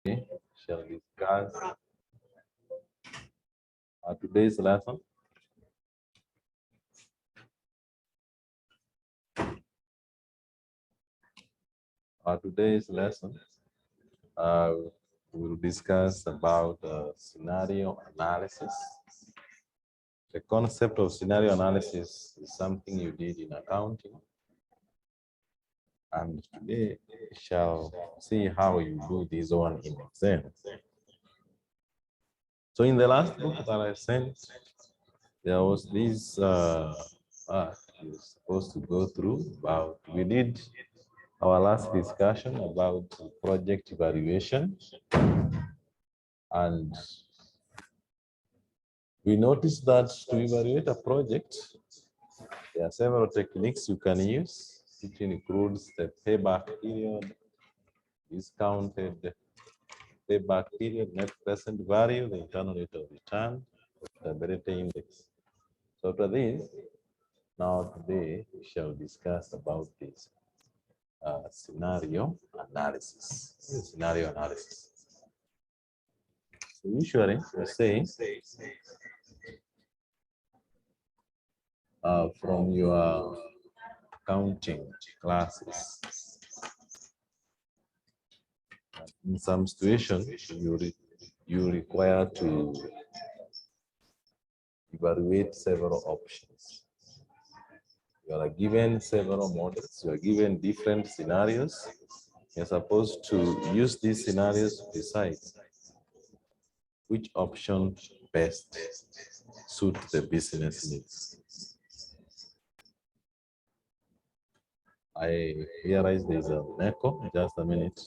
We shall discuss today's lesson. Today's lesson, uh, we'll discuss about scenario analysis. The concept of scenario analysis is something you did in accounting, and today we shall see how you do this one in Excel. So in the last book that I sent, there was this part you're supposed to go through about, we did our last discussion about project evaluation, and we noticed that to evaluate a project, there are several techniques you can use. It includes the payback period, discounted payback period, net present value, the internal rate of return, profitability index. So after this, now today we shall discuss about this scenario analysis. Scenario analysis. So usually we say from your accounting classes, in some situations you require to evaluate several options. You are given several models, you are given different scenarios. You're supposed to use these scenarios to decide which option best suit the business needs. I realize there's an echo, just a minute.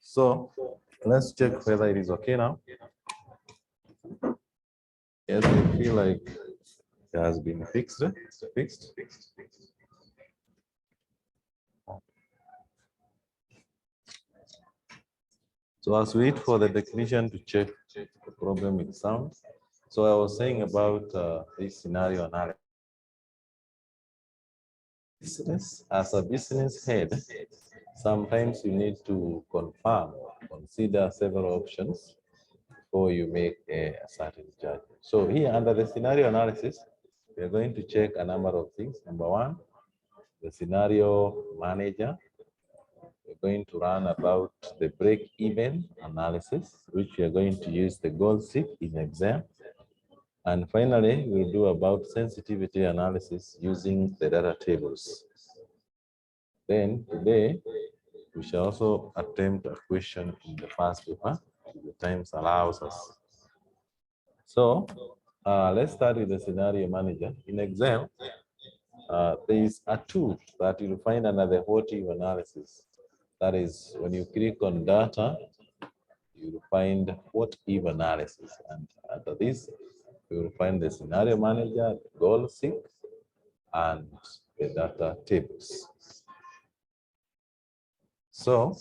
So let's check whether it is okay now. Yes, I feel like it has been fixed. So as we wait for the technician to check the problem with sound, so I was saying about this scenario analysis. As a business head, sometimes you need to confirm or consider several options before you make a certain judgment. So here under the scenario analysis, we are going to check a number of things. Number one, the scenario manager. We're going to run about the break-even analysis, which we are going to use the gold sheet in Excel. And finally, we'll do about sensitivity analysis using the data tables. Then today, we shall also attempt a question in the past paper, if the time allows us. So let's start with the scenario manager. In Excel, there is a tool that you'll find under the what if analysis. That is, when you click on data, you will find what if analysis. And after this, you will find the scenario manager, the goal seek, and the data tables. So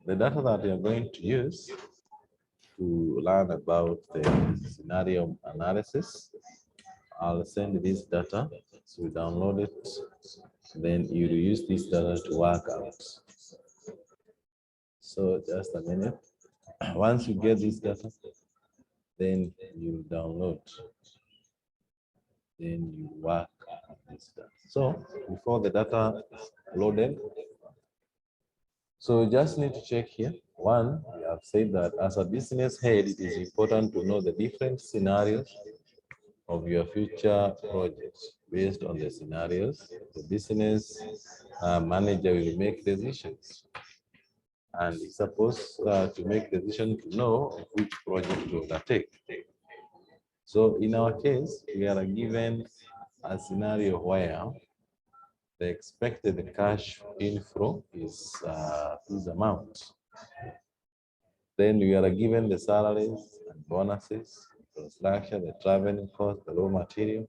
the data that we are going to use to learn about the scenario analysis, I'll send this data, so you download it, then you use this data to work out. So just a minute. Once you get this data, then you download, then you work on this data. So before the data is loaded, so you just need to check here. One, we have said that as a business head, it is important to know the different scenarios of your future projects. Based on the scenarios, the business manager will make decisions. And it's supposed to make decision to know which project to undertake. So in our case, we are given a scenario where the expected cash inflow is this amount. Then we are given the salaries and bonuses, construction, the traveling cost, the raw material.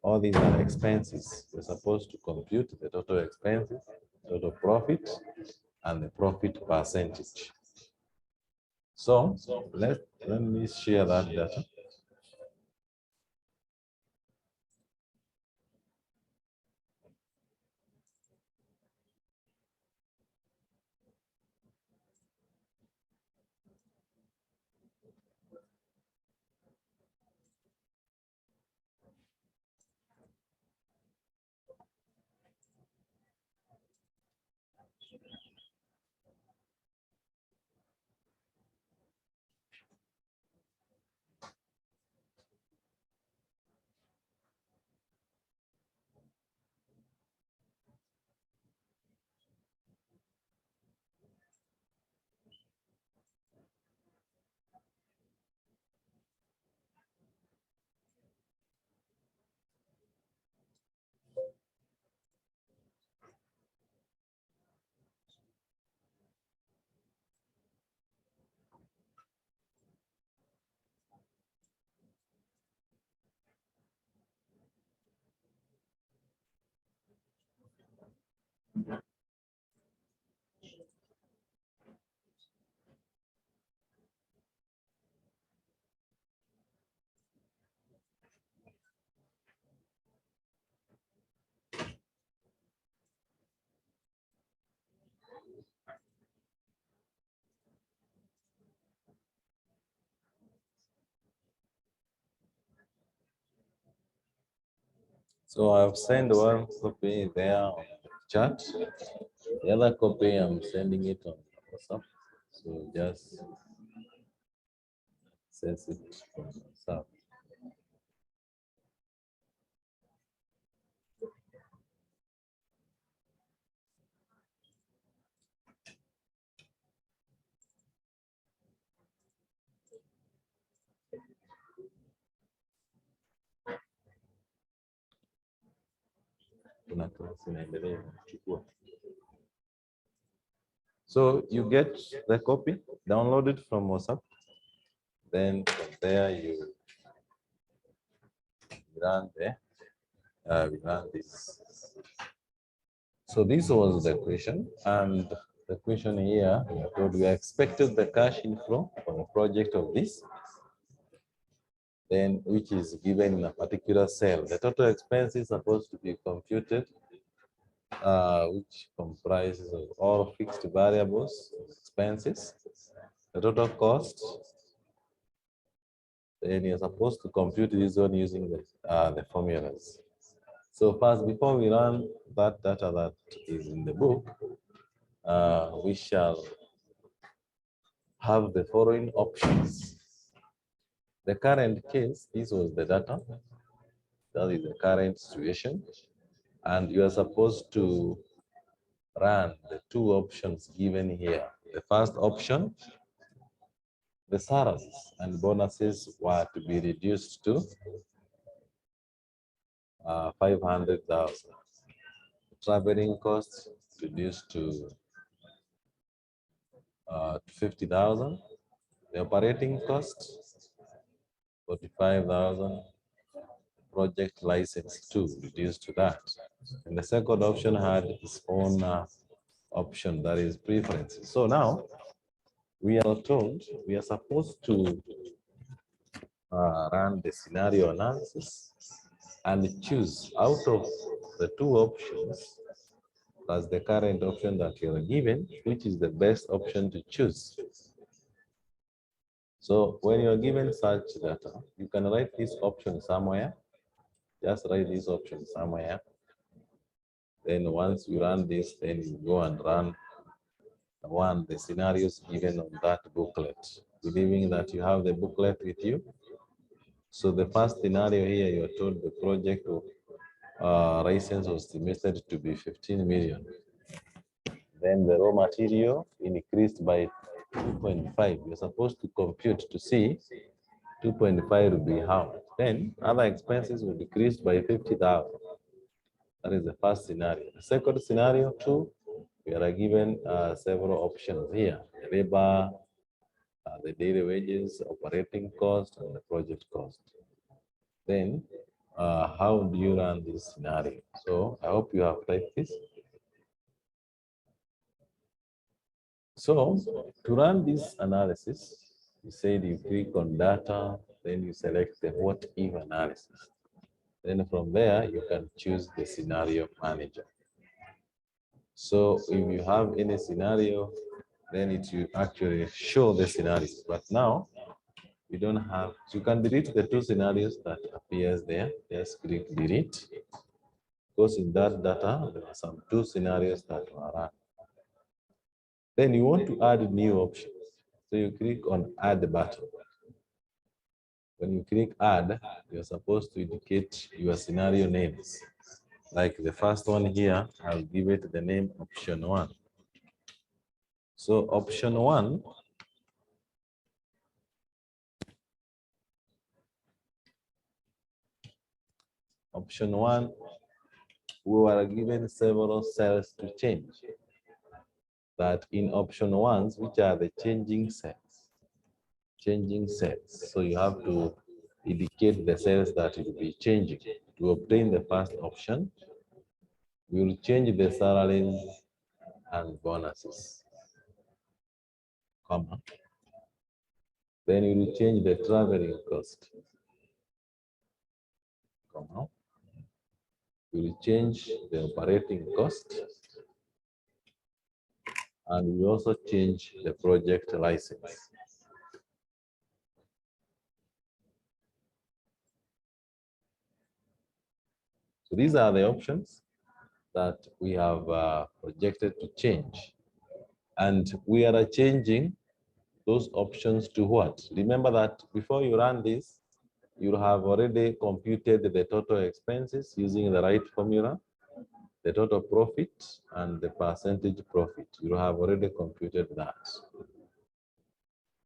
All these are expenses. We're supposed to compute the total expenses, total profit, and the profit percentage. So let me share that data. So I've sent one copy there on the chat. The other copy, I'm sending it on WhatsApp. So just access it from WhatsApp. So you get the copy, download it from WhatsApp. Then from there you run we run this. So this was the question, and the question here, we are told we expected the cash inflow from a project of this, then which is given in a particular cell. The total expense is supposed to be computed, which comprises of all fixed variables, expenses, the total cost. Then you're supposed to compute this one using the formulas. So first, before we run that data that is in the book, we shall have the following options. The current case, this was the data. That is the current situation. And you are supposed to run the two options given here. The first option, the salaries and bonuses were to be reduced to 500,000. Traveling costs reduced to 50,000. The operating cost, 45,000. Project license 2, reduced to that. And the second option had its own option, that is preferences. So now we are told we are supposed to run the scenario analysis and choose out of the two options plus the current option that you are given, which is the best option to choose. So when you are given such data, you can write this option somewhere. Just write this option somewhere. Then once you run this, then you go and run the scenarios given on that booklet, believing that you have the booklet with you. So the first scenario here, you are told the project license was estimated to be 15 million. Then the raw material increased by 2.5. You're supposed to compute to see 2.5 will be how much. Then other expenses will decrease by 50,000. That is the first scenario. The second scenario, too, we are given several options here: the labor, the daily wages, operating cost, and the project cost. Then, how do you run this scenario? So I hope you have typed this. So to run this analysis, you said you click on data, then you select the what if analysis. Then from there, you can choose the scenario manager. So if you have any scenario, then it will actually show the scenarios. But now you don't have, so you can delete the two scenarios that appears there. Just click delete. Because in that data, there are some two scenarios that were run. Then you want to add new options. So you click on add button. When you click add, you're supposed to indicate your scenario names. Like the first one here, I'll give it the name option 1. So option 1, we were given several cells to change. That in option 1s, which are the changing cells. So you have to indicate the cells that will be changing. To obtain the first option, we will change the salaries and bonuses, comma. Then we will change the traveling cost, comma. We will change the operating cost, and we also change the project license. So these are the options that we have projected to change. And we are changing those options to what? Remember that before you run this, you have already computed the total expenses using the right formula, the total profit, and the percentage profit. You have already computed that.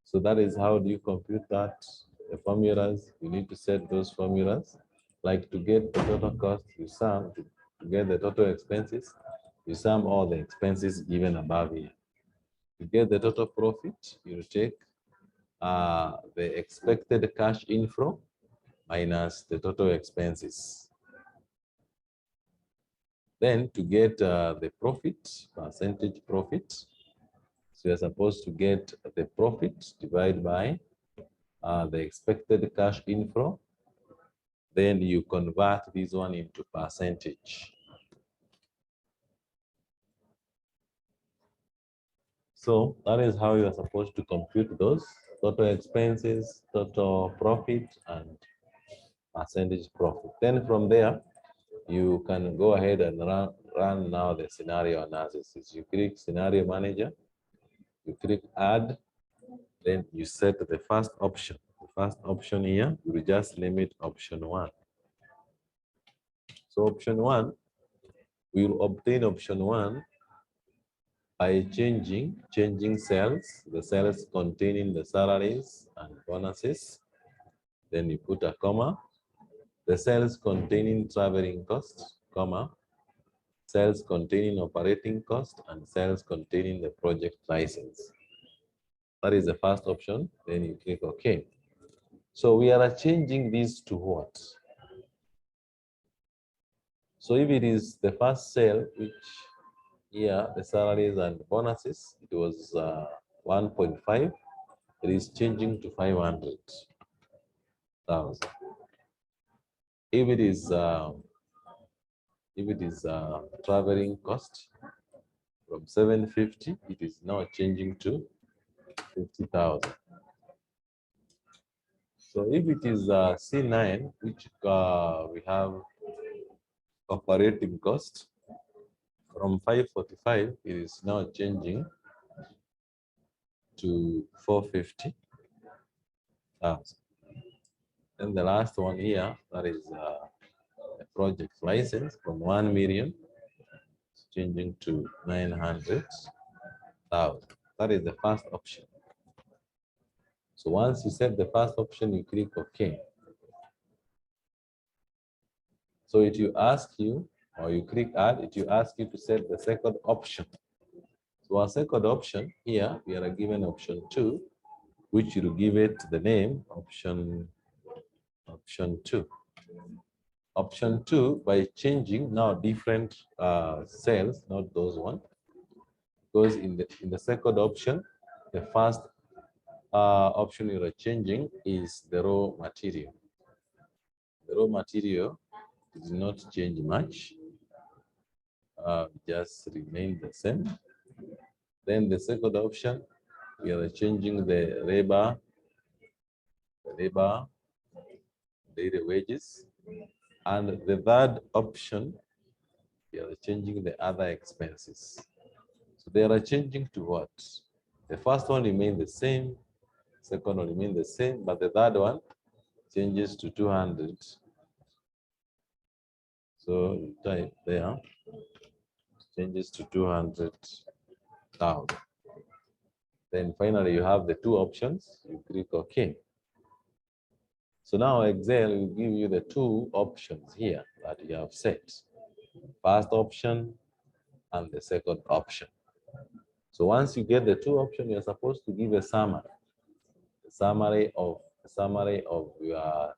So that is how do you compute that? The formulas, you need to set those formulas. Like to get the total cost, you sum. To get the total expenses, you sum all the expenses given above here. To get the total profit, you take the expected cash inflow minus the total expenses. Then to get the profit, percentage profit, so you're supposed to get the profit divided by the expected cash inflow. Then you convert this one into percentage. So that is how you are supposed to compute those total expenses, total profit, and percentage profit. Then from there, you can go ahead and run now the scenario analysis. You click scenario manager, you click add, then you set the first option. The first option here, you will just name it option 1. So option 1, we will obtain option 1 by changing cells, the cells containing the salaries and bonuses. Then you put a comma. The cells containing traveling costs, comma, cells containing operating cost, and cells containing the project license. That is the first option. Then you click OK. So we are changing this to what? So if it is the first cell, which here the salaries and bonuses, it was 1.5, it is changing to 500,000. If it is traveling cost from 750, it is now changing to 50,000. So if it is C9, which we have operating cost from 545, it is now changing to 450,000. And the last one here, that is a project license from 1 million, changing to 900,000. That is the first option. So once you set the first option, you click OK. So it will ask you, or you click Add, it will ask you to set the second option. So our second option here, we are given option 2, which will give it the name option 2. Option 2, by changing now different cells, not those one, because in the second option, the first option you are changing is the raw material. The raw material does not change much, just remain the same. Then the second option, we are changing the labor, daily wages. And the third option, we are changing the other expenses. So they are changing to what? The first one remains the same, second one remains the same, but the third one changes to 200. So you type there, changes to 200,000. Then finally you have the two options, you click OK. So now Excel will give you the two options here that you have set. First option and the second option. So once you get the two options, you're supposed to give a summary. A summary of your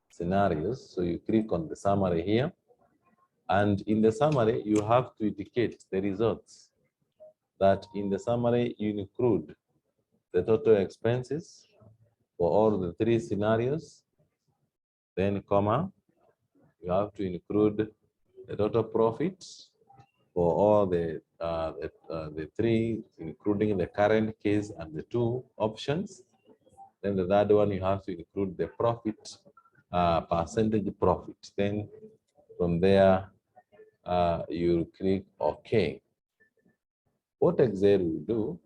scenarios. So you click on the summary here. And in the summary, you have to indicate the results. That in the summary, you include the total expenses for all the three scenarios. Then, comma, you have to include the total profits for all the three, including the current case and the two options. Then the third one, you have to include the profit, percentage profit. Then from there, you click OK. What Excel will do,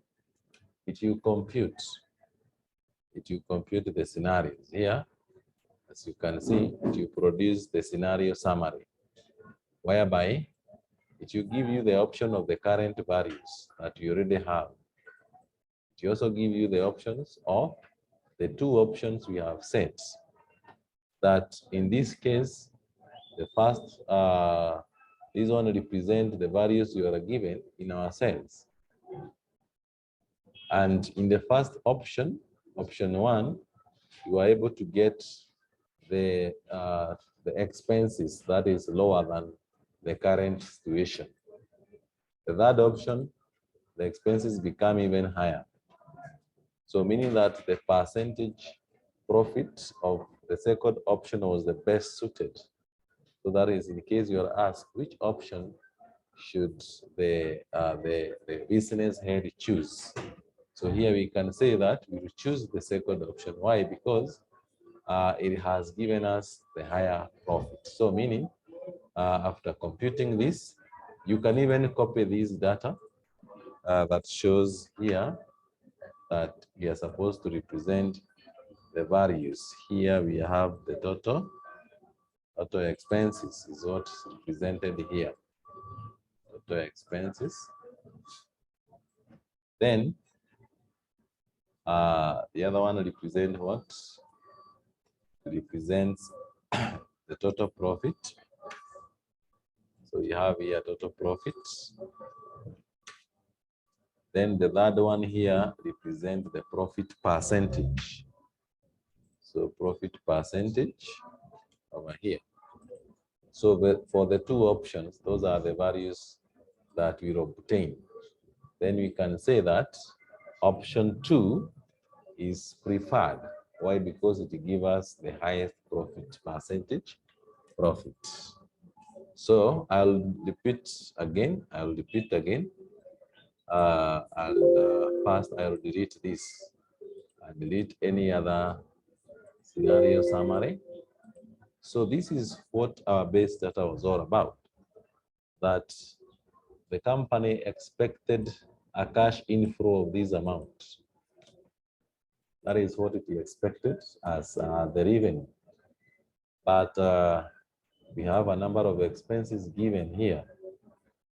it will compute the scenarios here. As you can see, it will produce the scenario summary, whereby it will give you the option of the current values that you already have. It will also give you the options of the two options we have set. That in this case, the first, this one represent the values you are given in our cells. And in the first option, option 1, you are able to get the expenses that is lower than the current situation. The third option, the expenses become even higher. So meaning that the percentage profit of the second option was the best suited. So that is in case you are asked which option should the business head choose. So here we can say that we will choose the second option. Why? Because it has given us the higher profit. So meaning after computing this, you can even copy this data that shows here that we are supposed to represent the values. Here we have the total expenses is what is represented here. Total expenses. Then the other one represents what? Represents the total profit. So you have here total profit. Then the third one here represents the profit percentage. So profit percentage over here. So for the two options, those are the values that we obtain. Then we can say that option 2 is preferred. Why? Because it gives us the highest profit percentage profit. So I'll repeat again. First I'll delete this. I'll delete any other scenario summary. So this is what our base data was all about. That the company expected a cash inflow of this amount. That is what it expected as the revenue. But we have a number of expenses given here.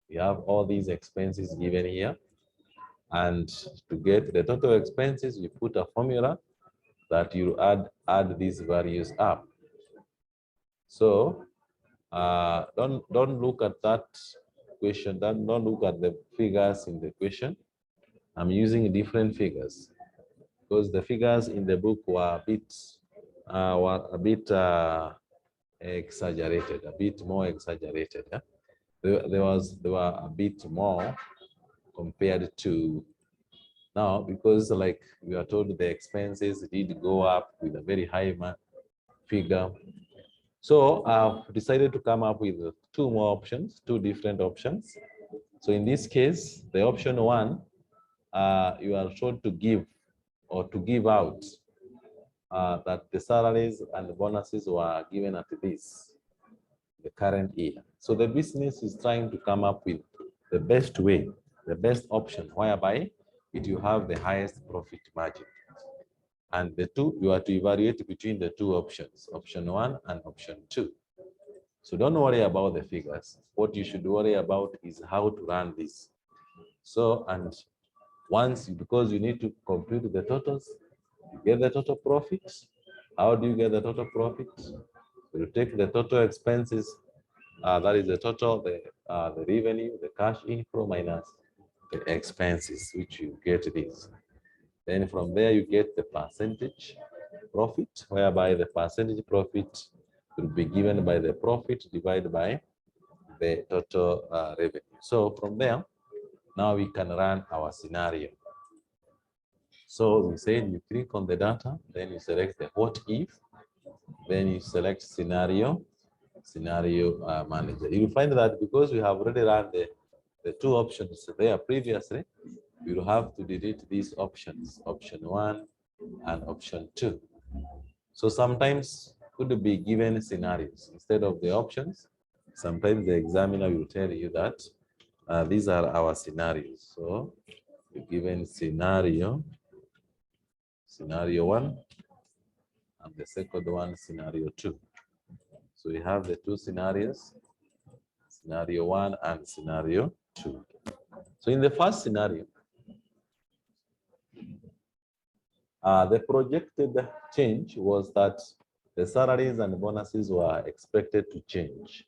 We have all these expenses given here. And to get the total expenses, you put a formula that you add these values up. So don't look at that question. Don't look at the figures in the question. I'm using different figures because the figures in the book were a bit exaggerated, a bit more exaggerated. Yeah? They were a bit more compared to now, because like we are told the expenses did go up with a very high figure. So I've decided to come up with two more options, two different options. So in this case, the option 1, you are told to give or to give out that the salaries and the bonuses were given at the current year. So the business is trying to come up with the best way, the best option, whereby it you have the highest profit margin. And the two, you are to evaluate between the two options, option 1 and option 2. So don't worry about the figures. What you should worry about is how to run this. So, and because you need to compute the totals, you get the total profits. How do you get the total profits? You take the total expenses, that is the total, the revenue, the cash inflow minus the expenses, which you get this. Then from there, you get the percentage profit, whereby the percentage profit will be given by the profit divided by the total revenue. So from there, now we can run our scenario. So we said you click on the data, then you select the what if, then you select scenario manager. You'll find that because we have already run the two options there previously, we will have to delete these options, option 1 and option 2. So sometimes could be given scenarios instead of the options. Sometimes the examiner will tell you that these are our scenarios. So you're given scenario 1, and the second one, scenario 2. So we have the two scenarios, scenario 1 and scenario 2. So in the first scenario, the projected change was that the salaries and bonuses were expected to change.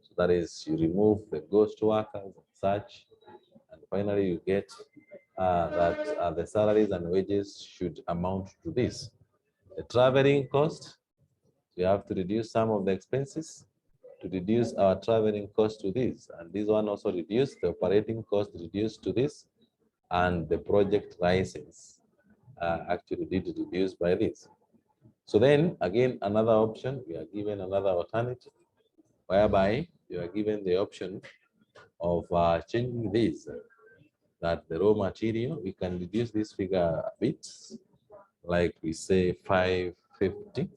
So that is, you remove the ghost workers and such, and finally you get that the salaries and wages should amount to this. The traveling cost, we have to reduce some of the expenses to reduce our traveling cost to this, and this one also reduced the operating cost reduced to this, and the project license actually did reduce by this. So then again, another option, we are given another alternative whereby you are given the option of changing this, that the raw material, we can reduce this figure a bit, like we say 550.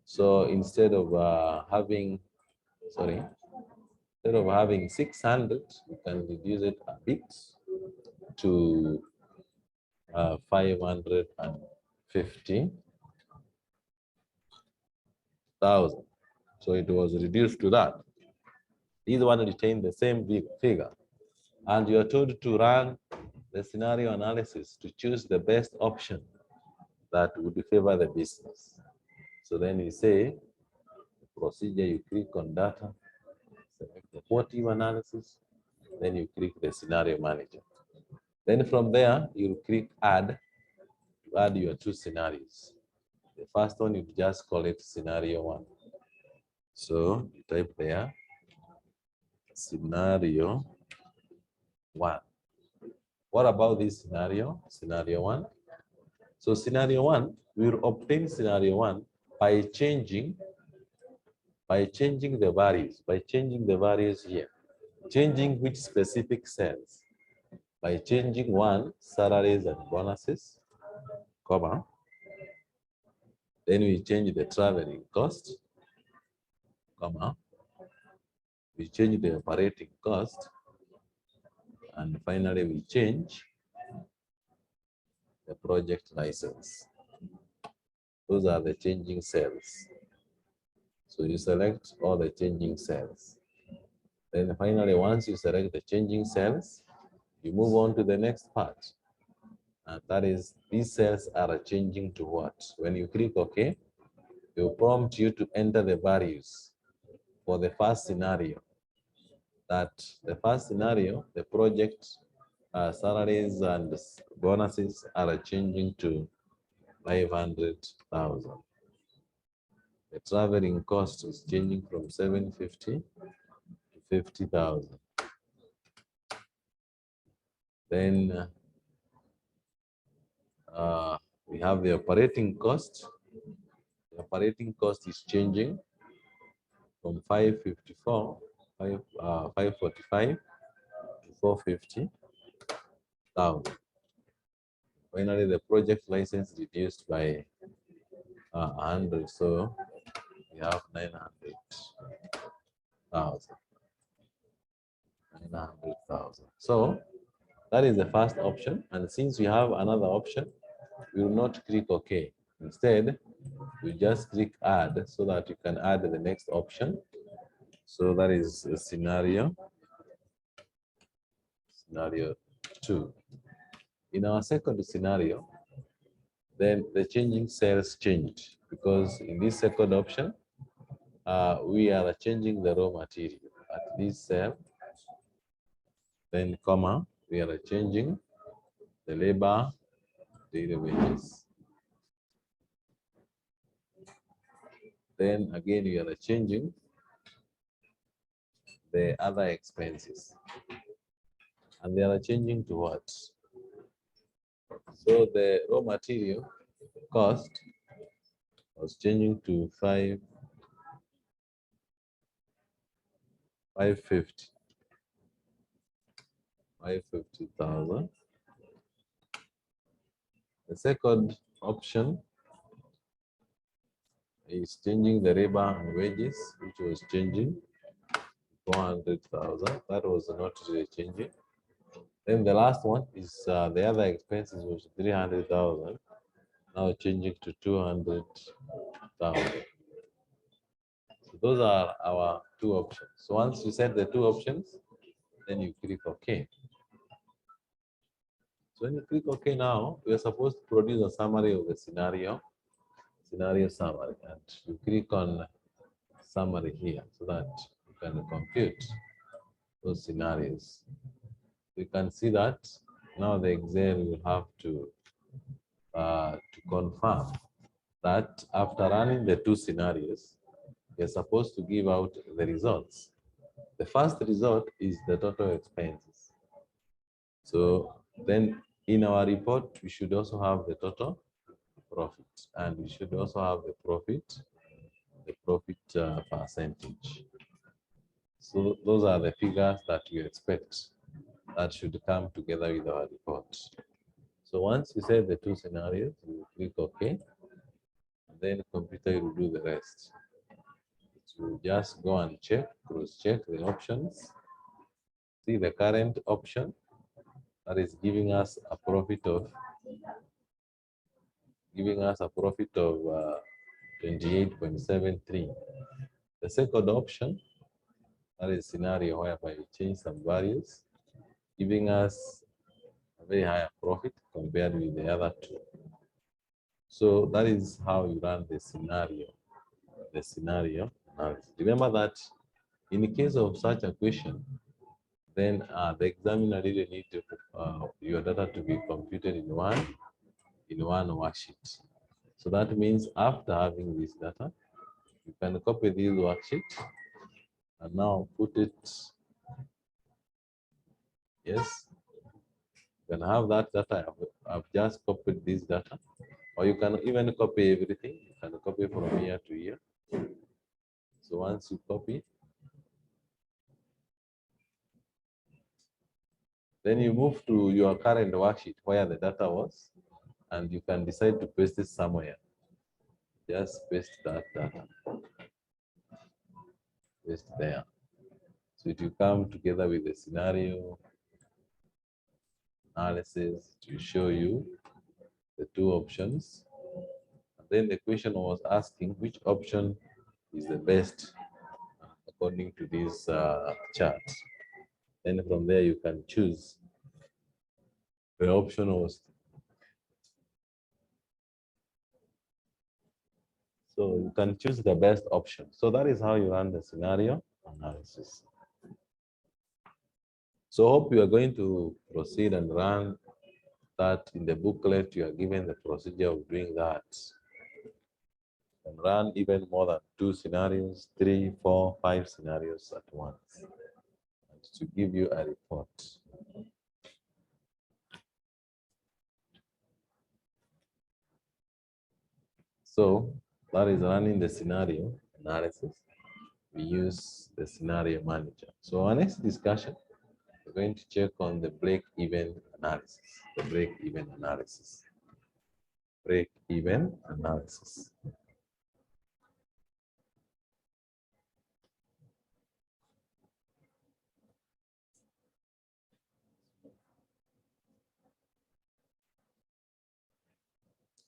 So instead of having 600, we can reduce it a bit to 550,000. So it was reduced to that. These one retain the same figure. And you are told to run the scenario analysis to choose the best option that would favor the business. So then you say, the procedure, you click on data, select the what if analysis, Then you click the scenario manager. Then from there, you'll click add to add your two scenarios. The first one, you just call it scenario 1. So you type there scenario 1. What about this scenario? Scenario 1. So scenario 1, we will obtain scenario 1 by changing the values here. Changing which specific cells? By changing 1, salaries and bonuses, comma. Then we change the traveling cost, comma. We change the operating cost. And finally, we change the project license. Those are the changing cells. So you select all the changing cells. Then finally, once you select the changing cells, you move on to the next part. And that is, these cells are changing to what? When you click OK, it will prompt you to enter the values for the first scenario. That the first scenario, the project salaries and bonuses are changing to 500,000. The traveling cost is changing from 750 to 50,000. Then we have the operating cost. The operating cost is changing from 545 to 450,000. Finally, the project license reduced by 100, so we have 900,000. 900,000. So that is the first option. And since we have another option, we will not click OK. Instead, we just click add so that you can add the next option. So that is scenario 2. In our second scenario, then the changing cells changed, because in this second option, we are changing the raw material at this cell. Then comma, we are changing the labor daily wages. Then again, we are changing the other expenses. And they are changing to what? So the raw material cost was changing to 550,000. The second option is changing the labor and wages, which was changing 400,000. That was not really changing. Then the last one is the other expenses was 300,000. Now changing to 200,000. So those are our two options. So once you set the two options, then you click OK. So when you click OK now, we are supposed to produce a summary of the scenario summary, and you click on summary here so that you can compute those scenarios. We can see that now the Excel will have to confirm that after running the two scenarios, you're supposed to give out the results. The first result is the total expenses. So then in our report, we should also have the total profit, and we should also have the profit percentage. So those are the figures that you expect that should come together with our report. So once you set the two scenarios, you click OK, and then the computer will do the rest. It will just go and cross-check the options. See the current option that is giving us a profit of 28.73. The second option, that is scenario whereby we change some values, giving us a very higher profit compared with the other two. So that is how you run the scenario analysis. Remember that in the case of such a question, Then the examiner really need to, your data to be computed in one worksheet. So that means after having this data, you can copy this worksheet and now put it, yes, you can have that data. I've just copied this data, or you can even copy everything. You can copy from here to here. So once you copy, then you move to your current worksheet where the data was, and you can decide to paste it somewhere. Just paste that data, paste there. So it will come together with the scenario analysis to show you the two options. And then the question was asking which option is the best according to this chart. Then from there you can choose. The option was, so you can choose the best option. So that is how you run the scenario analysis. So hope you are going to proceed and run that. In the booklet. You are given the procedure of doing that. And run even more than 2 scenarios, 3, 4, 5 scenarios at once, and to give you a report. So that is running the scenario analysis. We use the scenario manager. So our next discussion, we're going to check on the break-even analysis. The break-even analysis. Break-even analysis.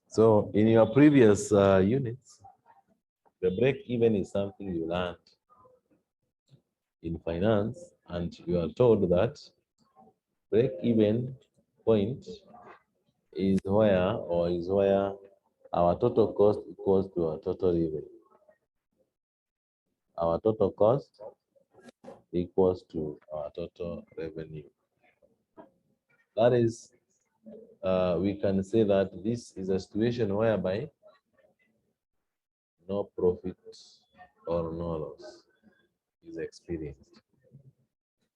So in your previous units, the break-even is something you learned in finance, and you are told that break-even point is where our total cost equals to our total revenue. Our total cost equals to our total revenue. That is, we can say that this is a situation whereby no profit or no loss is experienced.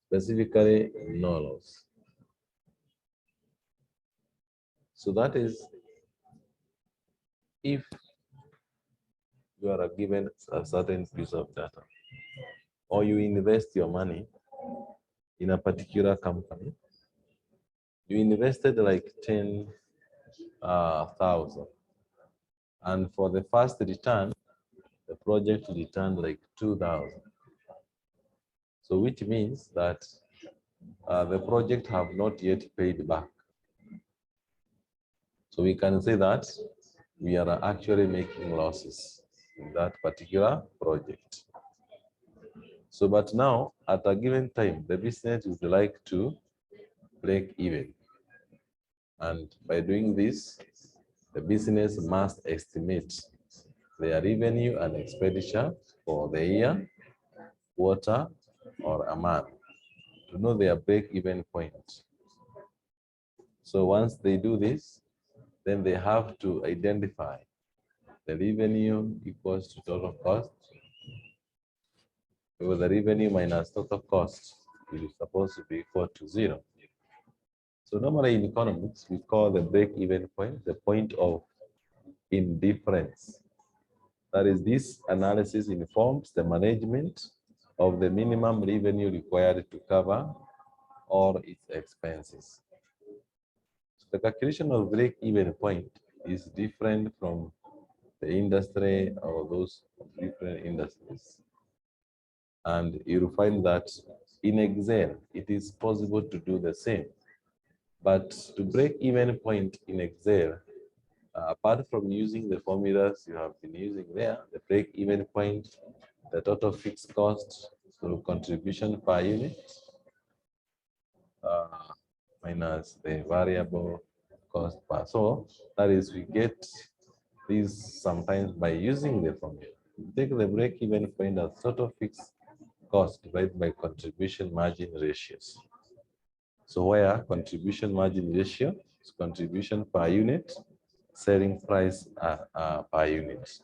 Specifically, no loss. So that is if you are given a certain piece of data, or you invest your money in a particular company, you invested like 10,000, and for the first return, the project returned like 2,000. So which means that the project have not yet paid back. So we can say that we are actually making losses in that particular project. So, but now at a given time, the business would like to break even. And by doing this, the business must estimate their revenue and expenditure for the year, quarter, or a month to know their break-even point. So once they do this, then they have to identify the revenue equals to total cost, because the revenue minus total cost is supposed to be equal to 0. So normally in economics, we call the break-even point the point of indifference. That is, this analysis informs the management of the minimum revenue required to cover all its expenses. So the calculation of break-even point is different from the industry or those different industries. And you'll find that in Excel, it is possible to do the same. But to break even point in Excel, apart from using the formulas you have been using there, the break even point, the total fixed cost, so contribution per unit, minus the variable cost per. So that is, we get these sometimes by using the formula. We take the break even point as total fixed cost divided by contribution margin ratios. So where contribution margin ratio is contribution per unit, selling price per unit.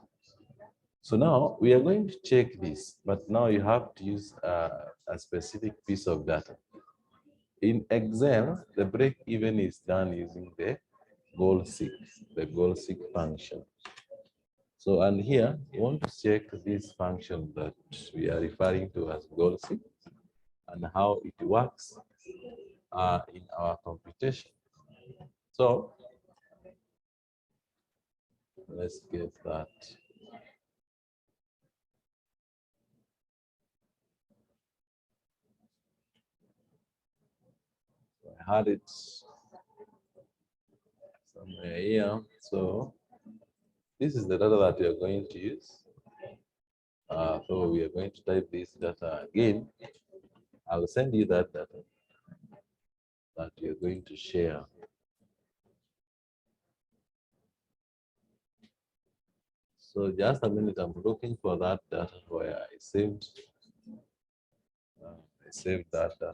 So now we are going to check this, but now you have to use a specific piece of data. In Excel, the break even is done using the goal seek function. So, and here you want to check this function that we are referring to as goal seek and how it works in our computation. So let's get that. I had it somewhere here. So this is the data that we are going to use. So we are going to type this data again. I'll send you that data that you're going to share. So just a minute, I'm looking for that data where I saved that data.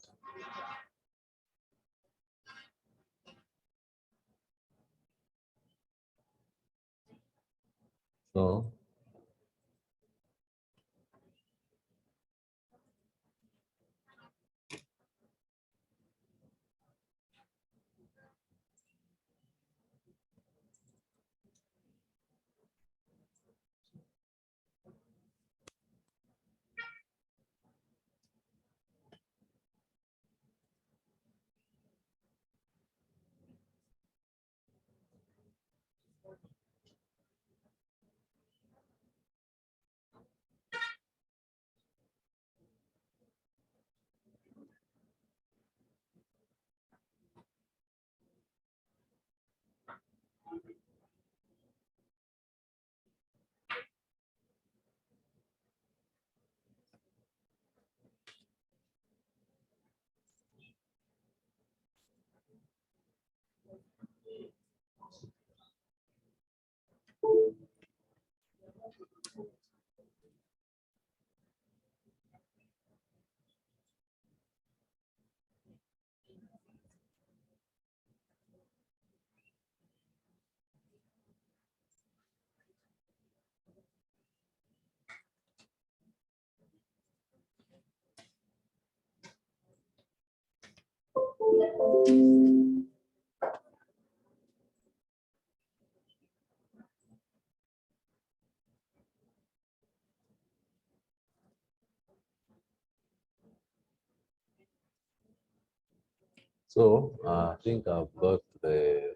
So I think I've got the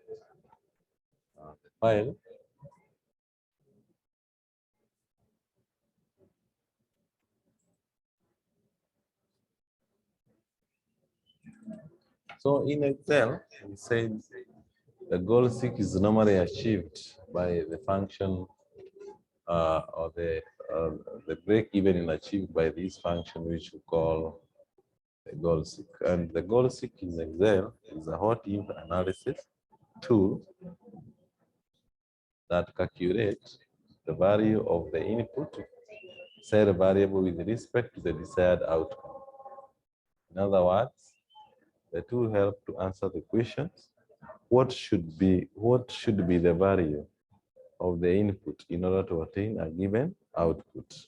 file. So in Excel, we said the goal seek is normally achieved by the function or the break even is achieved by this function which we call the goal seek. And the goal seek in Excel is a hot if analysis tool that calculates the value of the input set variable with respect to the desired outcome. In other words, the tool helps to answer the questions: what should be the value of the input in order to attain a given output?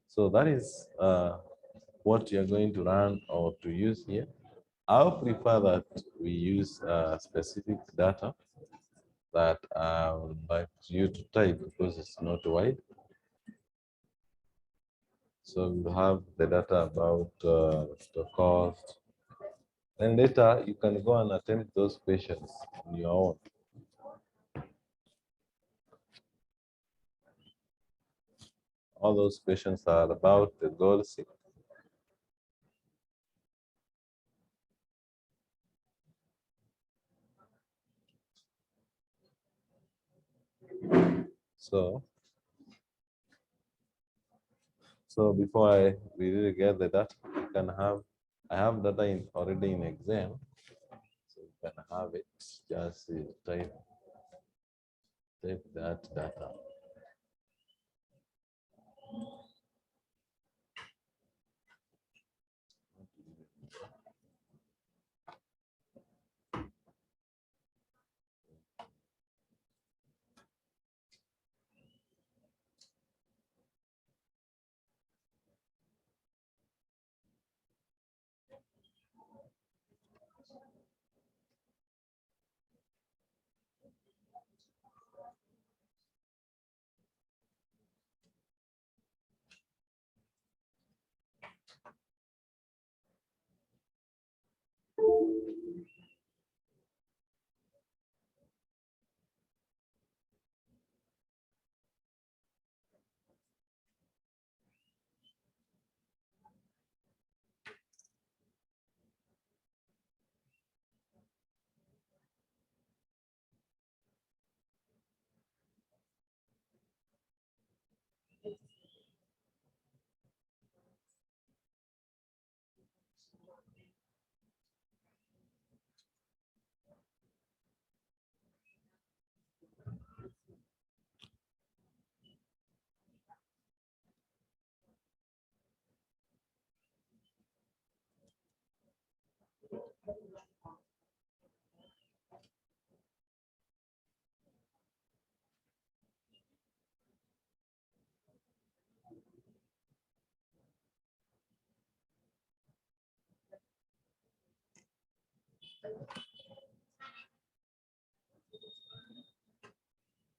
So that is what you're going to learn or to use here. I'll prefer that we use specific data that I would like you to type because it's not wide. So we have the data about the cost. Then later you can go and attempt those questions on your own. All those questions are about the goal seek. So before we really get the data, I have data already in Excel. So you can have it, just type that data.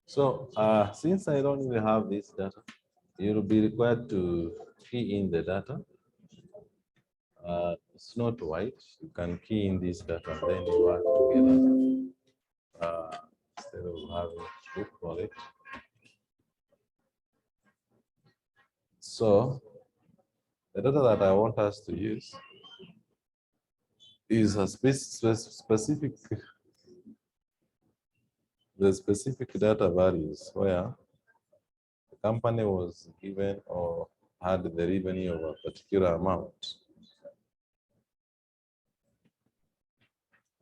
So since I don't even have this data, you'll be required to key in the data. It's not white. You can key in this data and then you work together instead of having to look for it. So the data that I want us to use is a specific data values where the company was given or had the revenue of a particular amount.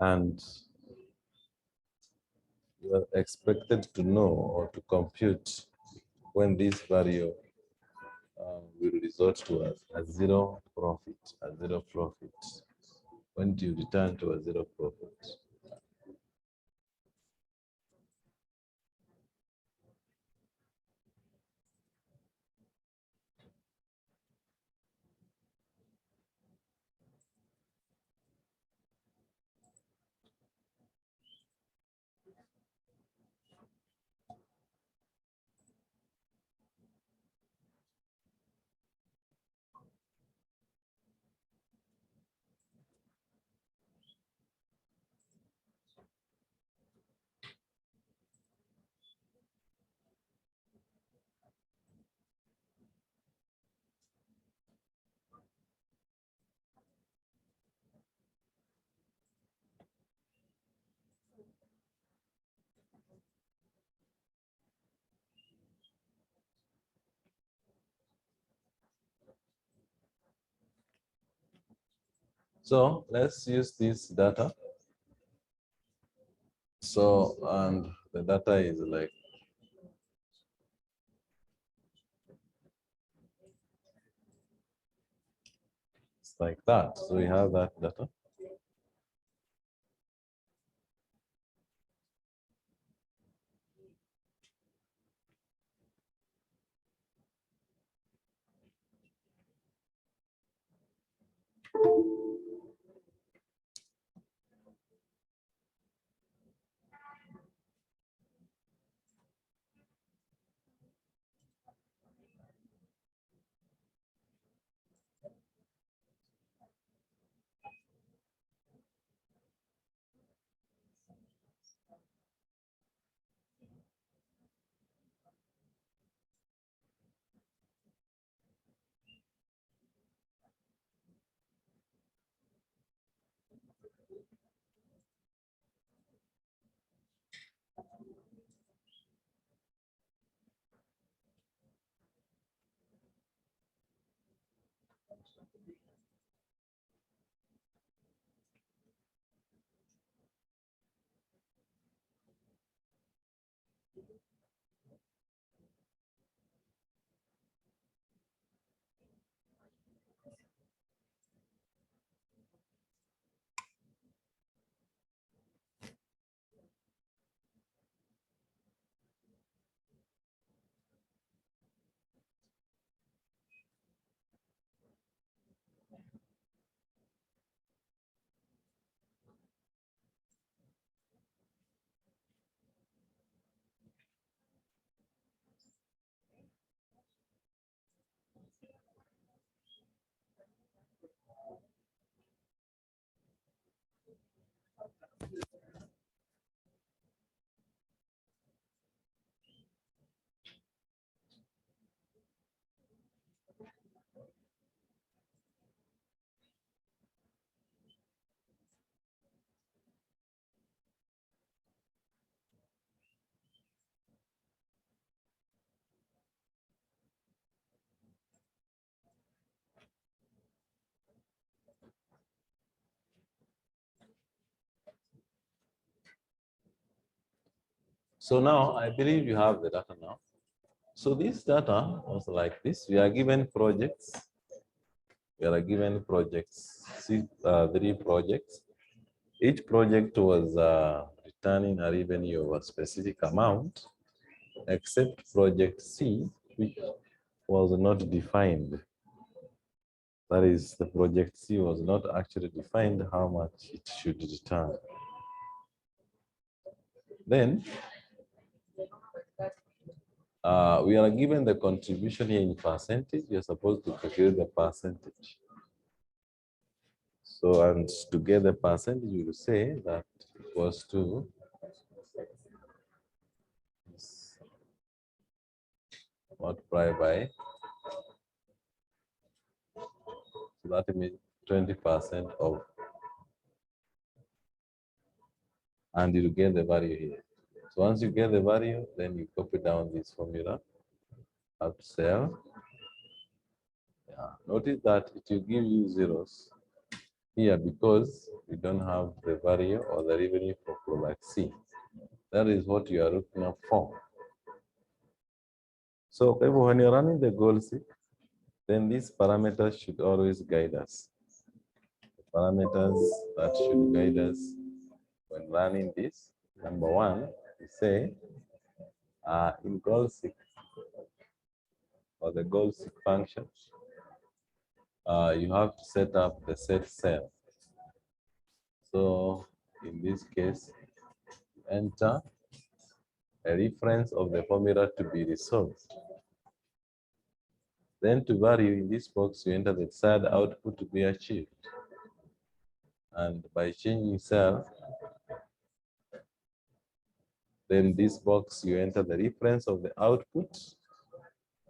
And you are expected to know or to compute when this value will result to a zero profit. When do you return to a zero profit? So let's use this data. So, and the data is like it's like that. So we have that data. So now I believe you have the data now. So this data was like this. We are given projects. We are given projects, 3 projects. Each project was returning a revenue of a specific amount, except project C, which was not defined. That is, the project C was not actually defined how much it should return. Then we are given the contribution here in percentage. You're supposed to calculate the percentage. So, and to get the percentage, we will say that equals to multiply by, so that means 20% of, and you get the value here. So once you get the value, then you copy down this formula, have to sell. Yeah. Notice that it will give you zeros here because we don't have the value or the revenue for product C. That is what you are looking up for. So when you're running the goal seek, then these parameters should always guide us. The parameters that should guide us when running this, number one, we say in goal seek or the goal seek function, you have to set up the set cell. So in this case, enter a reference of the formula to be resolved. Then to value in this box, you enter the desired output to be achieved. And by changing cell, then this box, you enter the reference of the output.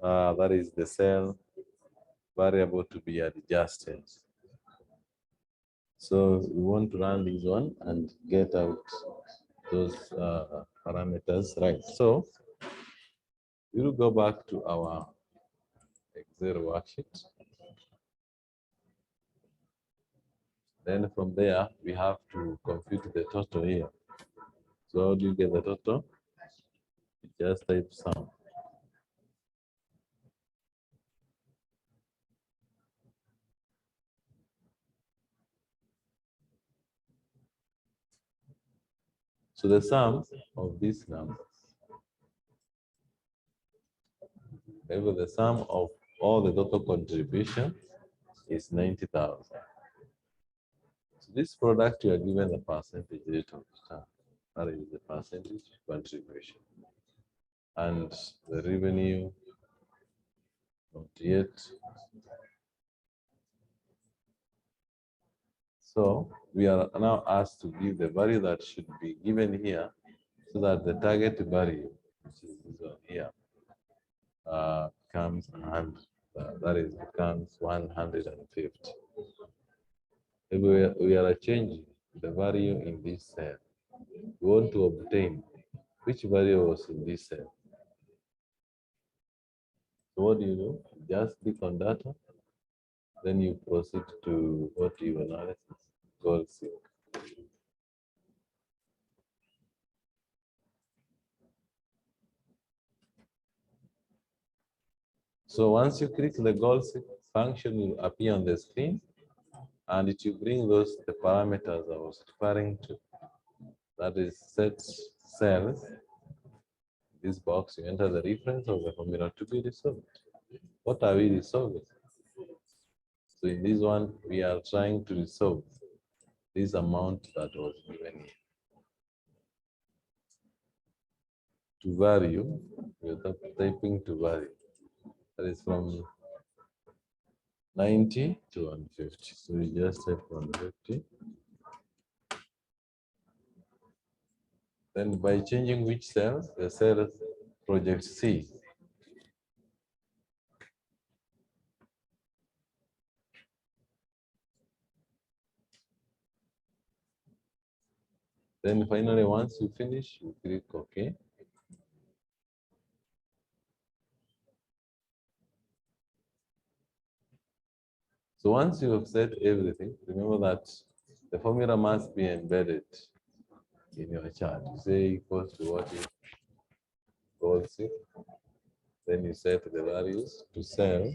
That is the cell variable to be adjusted. So we want to run this one and get out those parameters, right? So we will go back to our Excel worksheet. Then from there, we have to compute the total here. So how do you get the total? You just type sum. So the sum of these numbers, maybe the sum of all the total contribution is 90,000. So this product, you are given the percentage rate of return. That is the percentage contribution. And the revenue, not yet. So we are now asked to give the value that should be given here so that the target value, which is this one here, comes and that is becomes 150. If we are changing the value in this cell, we want to obtain which value was in this cell. So what do? You just click on data, then you proceed to what you analysis, goal seek. So once you click the goal seek, function will appear on the screen, and it will bring those the parameters I was referring to. That is set cells. This box, you enter the reference of the formula to be resolved. What are we resolving? So in this one, we are trying to resolve this amount that was given here. To value, we are typing to value. That is from 90 to 150. So we just type 150. Then by changing which cell, the cell project C. Then finally, once you finish, you click OK. So once you have set everything, remember that the formula must be embedded in your chart. You say equals to what is goal seek. Then you set the values to cell,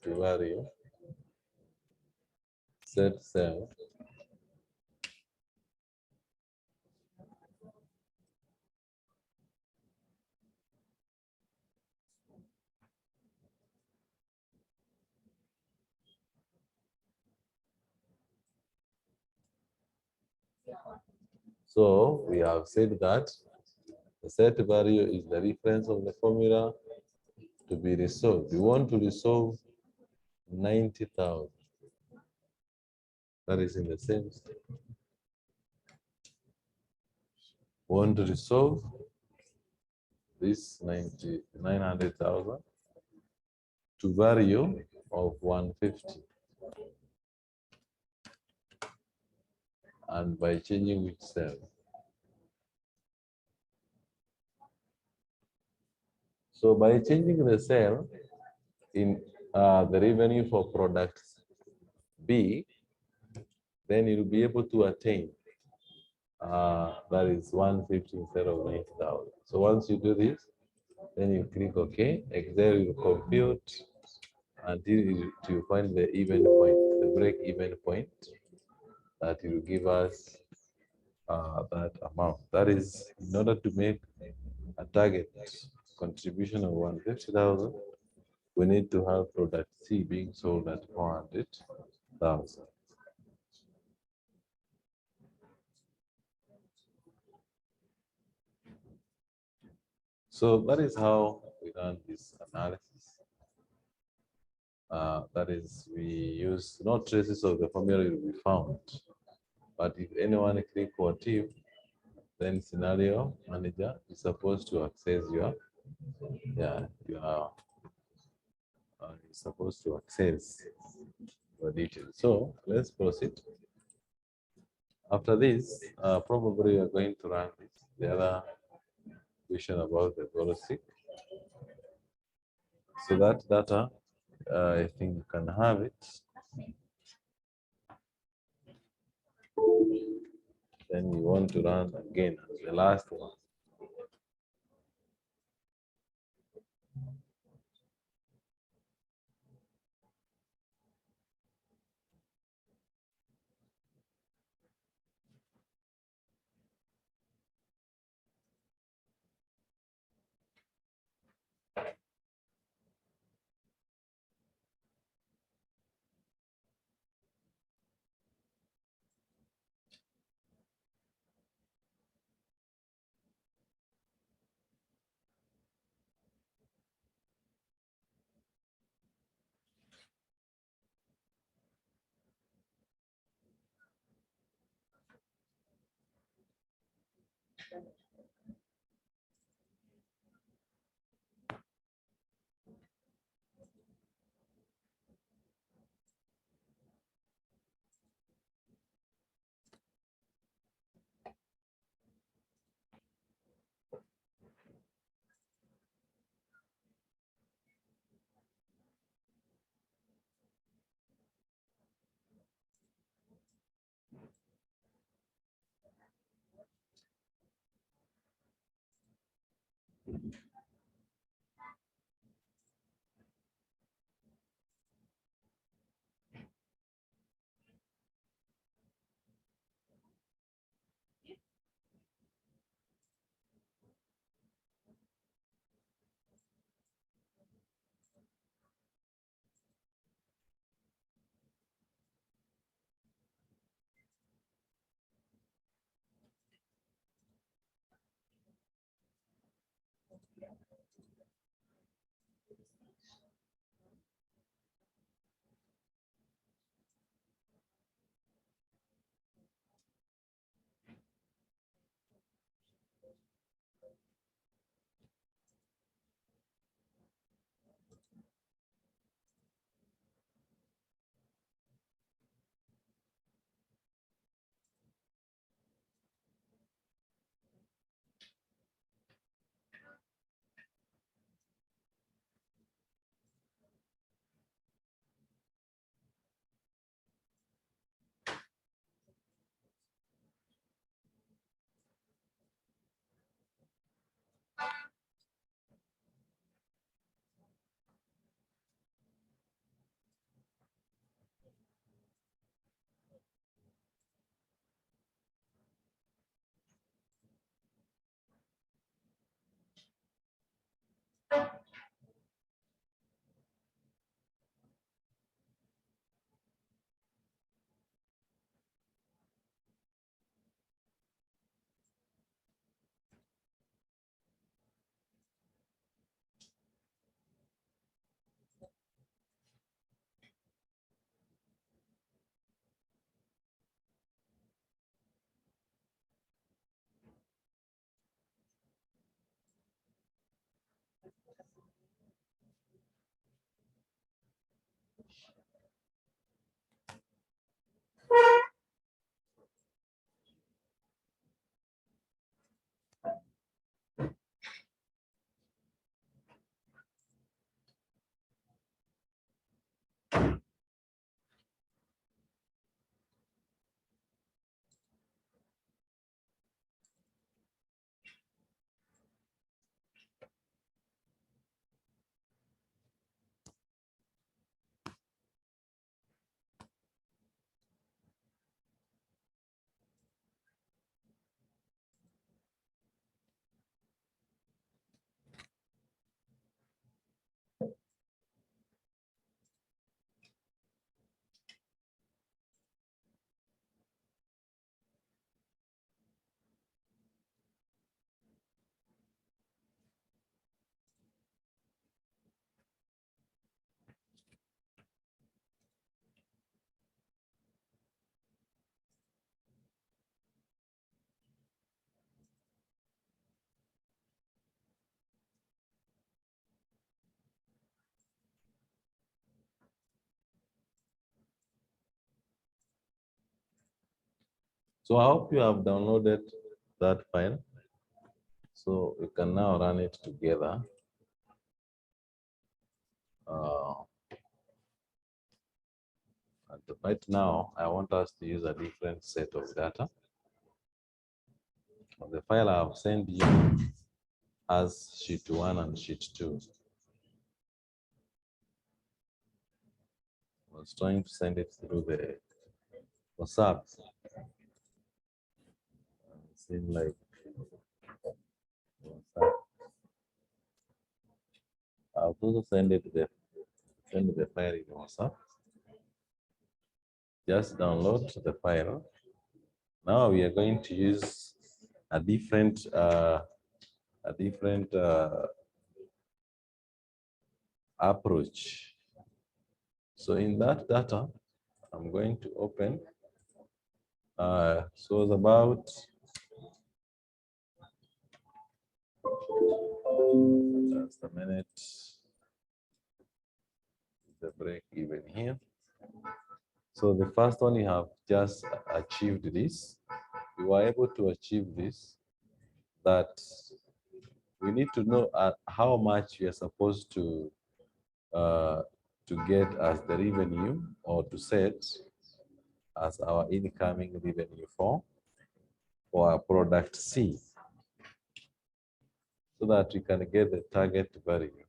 to value, set cell. So we have said that the set value is the reference of the formula to be resolved. We want to resolve 90,000. That is in the same step. We want to resolve this 900,000 to value of 150. And by changing which cell? So by changing the cell in the revenue for product B, then you'll be able to attain that is 150 instead of 90,000. So once you do this, then you click OK. Excel will compute until you find the even point, the break-even point that will give us that amount. That is, in order to make a target contribution of 150,000, we need to have product C being sold at 400,000. So that is how we run this analysis. That is, we use no traces of the formula will be found. But if anyone click What-If, then scenario manager is supposed to access your is supposed to access your details. So let's proceed. After this, probably we are going to run this. The other question about the policy. So that data, I think you can have it. Then you want to run again as the last one. So I hope you have downloaded that file. So we can now run it together. And right now, I want us to use a different set of data. The file I have sent you has sheet 1 and sheet 2. I was trying to send it through the WhatsApp. It seemed like WhatsApp. I'll also send the file in WhatsApp. Just download the file. Now we are going to use a different approach. So in that data, I'm going to open. So it's about just a minute. The break even here. So the first one, you have just achieved this. You were able to achieve this. That we need to know how much we are supposed to get as the revenue, or to set as our incoming revenue for our product C, so that we can get the target value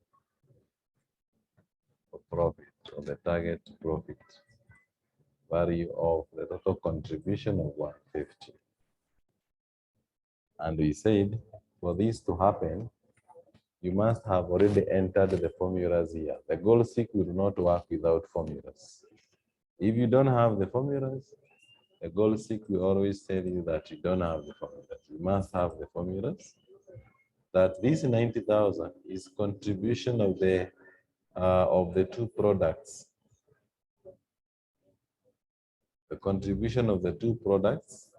of profit, or the target profit value of the total contribution of 150. And we said, for this to happen, you must have already entered the formulas here. The goal seek will not work without formulas. If you don't have the formulas, the goal seek will always tell you that you don't have the formulas. You must have the formulas. That this 90,000 is contribution of the two products. The contribution of the two products,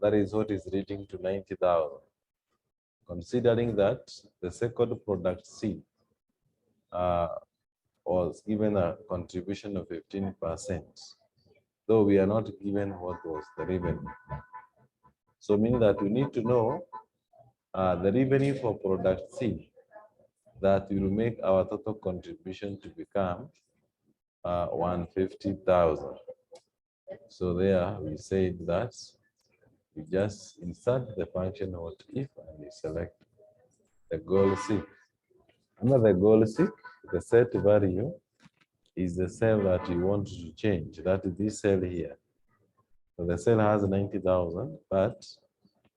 that is what is leading to 90,000. Considering that the second product C was given a contribution of 15%, though we are not given what was the revenue. So meaning that we need to know the revenue for product C, that will make our total contribution to become 150,000. So there we said that we just insert the function what if, and we select the goal seek. Under the goal seek, the set value is the cell that you want to change. That is this cell here. So the cell has 90,000, but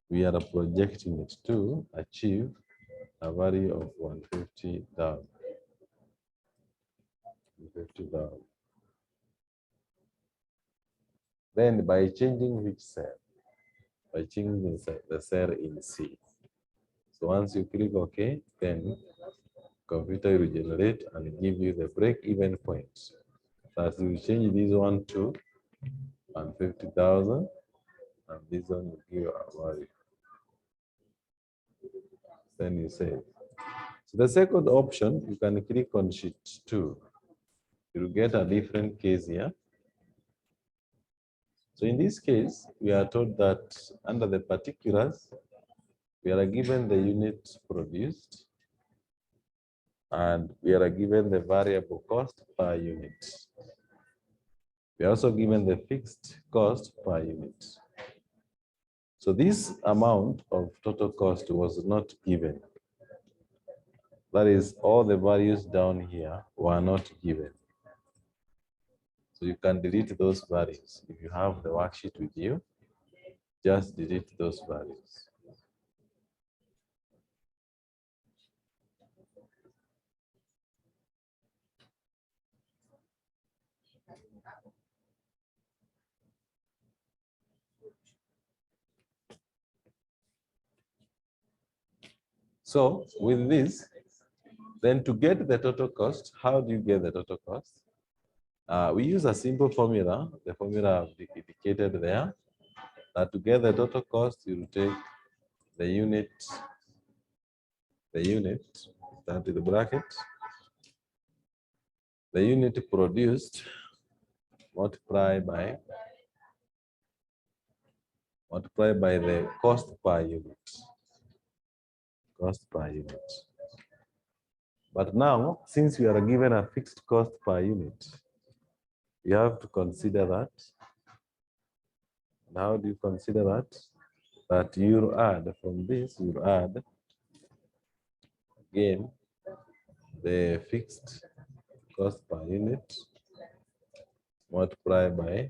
we are projecting it to achieve a value of 150,000. 150,000. Then by changing which cell? By changing the cell in C. So once you click OK, then computer will generate and give you the break-even point. So as you change this one to 150,000, and this one will give a value. Then you save. So the second option, you can click on sheet 2. You'll get a different case here. So in this case, we are told that under the particulars, we are given the unit produced, and we are given the variable cost per unit. We are also given the fixed cost per unit. So this amount of total cost was not given. That is, all the values down here were not given. So you can delete those values. If you have the worksheet with you, just delete those values. So with this, then to get the total cost, how do you get the total cost? We use a simple formula, the formula I've indicated there, that to get the total cost, you take the unit, that is the bracket, the unit produced multiplied by multiplied by the cost per unit. Cost per unit. But now, since we are given a fixed cost per unit, you have to consider that. And how do you consider that? That you'll add from this, you'll add again the fixed cost per unit multiplied by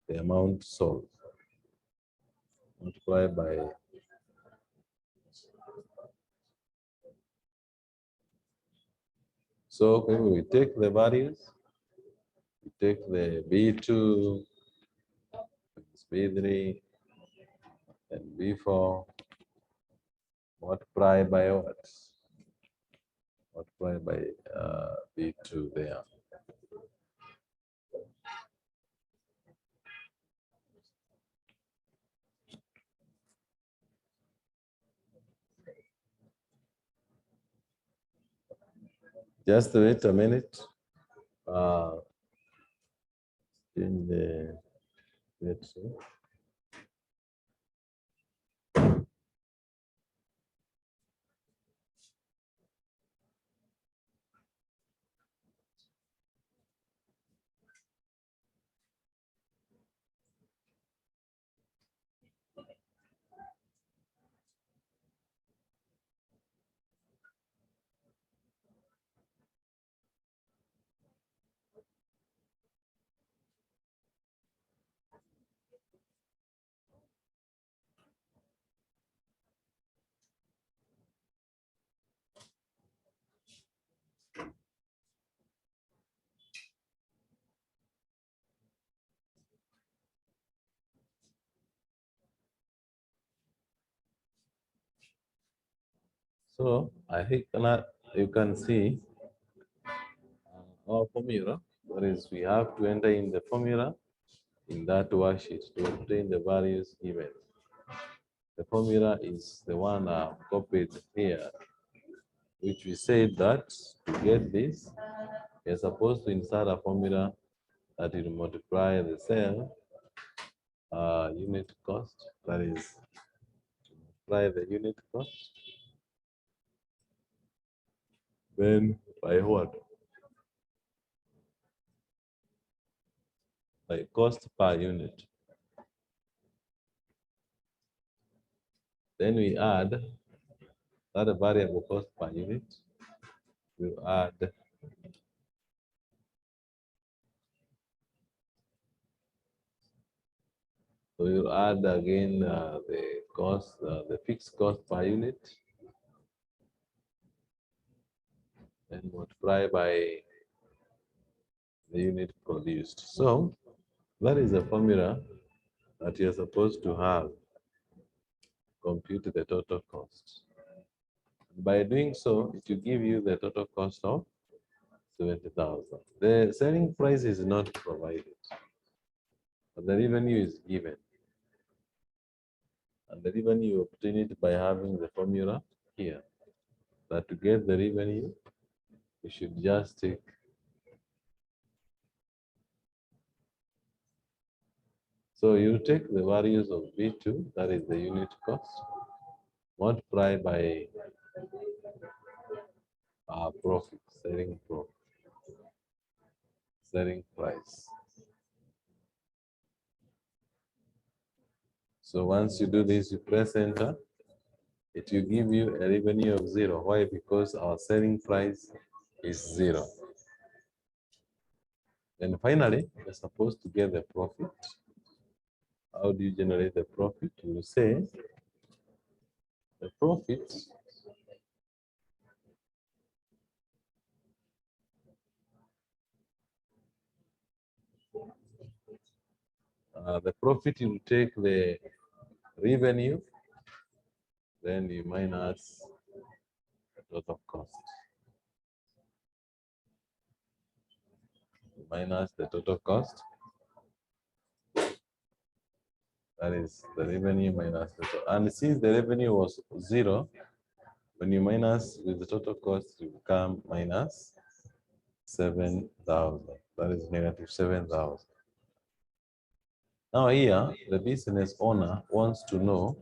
the amount sold. Multiplied by so when we take the values, we take the B2, B3, and B4, multiply by what? Multiply by B2 there. Just wait a minute. In the let's see. So I think that you can see our formula. That is, we have to enter in the formula in that worksheet to obtain the values given. The formula is the one I've copied here, which we said that to get this, you're supposed to insert a formula that will multiply the cell unit cost, that is, multiply the unit cost, then by what? By cost per unit. Then we add that variable cost per unit. We'll add so we'll add again the cost, the fixed cost per unit, and multiply by the unit produced. So that is a formula that you're supposed to have compute the total cost. By doing so, it will give you the total cost of 70,000. The selling price is not provided, but the revenue is given. And the revenue you obtain it by having the formula here. That to get the revenue, you should just take so you take the values of V2, that is the unit cost, multiply by profit, selling price. So once you do this, you press enter, it will give you a revenue of 0. Why? Because our selling price is 0. And finally, you're supposed to get the profit. How do you generate the profit? You say the profit you take the revenue, then you minus the total cost. Minus the total cost. That is the revenue minus the total. And since the revenue was 0, when you minus with the total cost, you become minus 7,000. That is negative 7,000. Now here, the business owner wants to know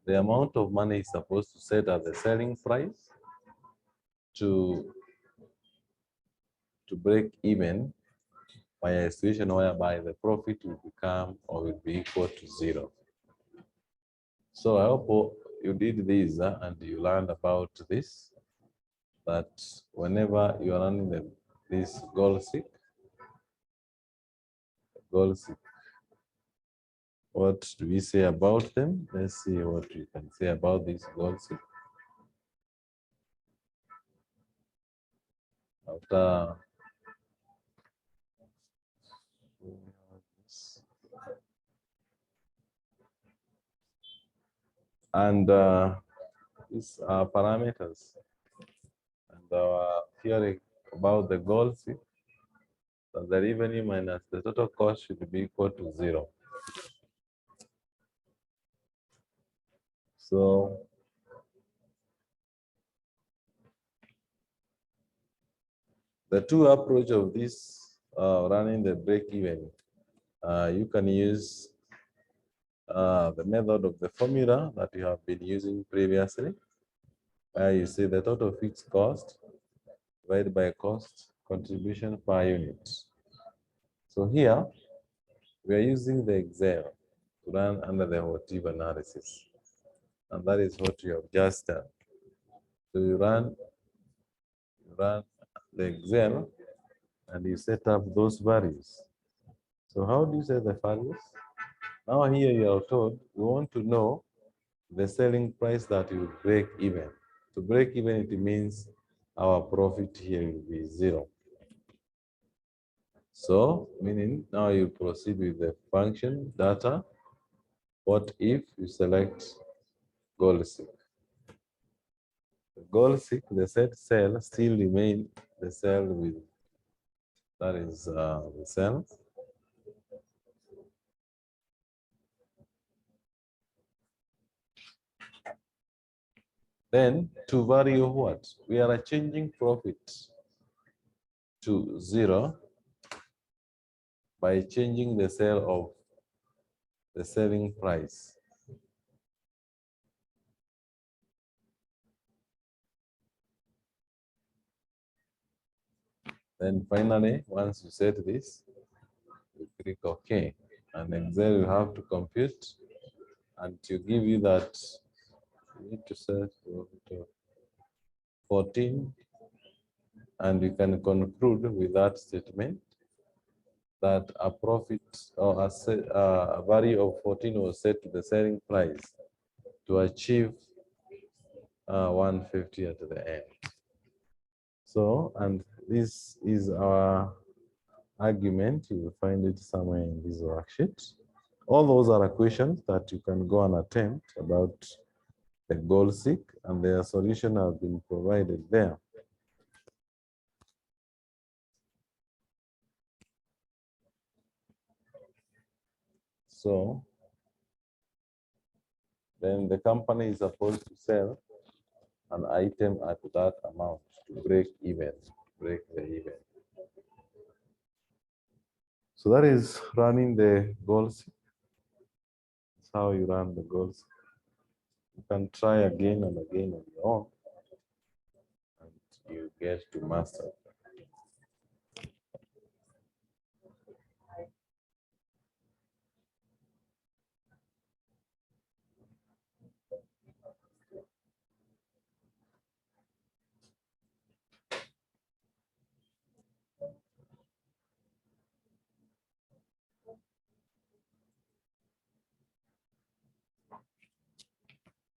the amount of money he's supposed to set as the selling price to break even by a situation whereby the profit will become or will be equal to zero. So I hope you did this and you learned about this, that whenever you are running this goal seek, what do we say about them? Let's see what we can say about this goal seek. After and these are parameters and our theory about the goal seek, that the revenue minus the total cost should be equal to zero. So the two approach of this running the break even, you can use the method of the formula that you have been using previously, where you see the total fixed cost divided by cost contribution per unit. So here we are using the Excel to run under the HOTIV analysis, and that is what we have just done. So you run the Excel and you set up those values. So how do you set the values? Now here you are told we want to know the selling price that will break even. To break even, it means our profit here will be zero. So meaning now you proceed with the function data. What if you select goal seek? The goal seek, the set cell still remain the cell with, that is the cell. Then to value what? We are changing profit to zero by changing the cell of the selling price. Then finally, once you set this, you click OK. And Excel will have to compute and to give you that you need to set 14, and you can conclude with that statement that a profit or a value of 14 was set to the selling price to achieve 150 at the end. So, and this is our argument. You will find it somewhere in this worksheet. All those are questions that you can go and attempt about the goal seek, and their solution have been provided there. So then the company is supposed to sell an item at that amount to break the even. So that is running the goals. That's how you run the goals. You can try again and again on your own, and you get to master.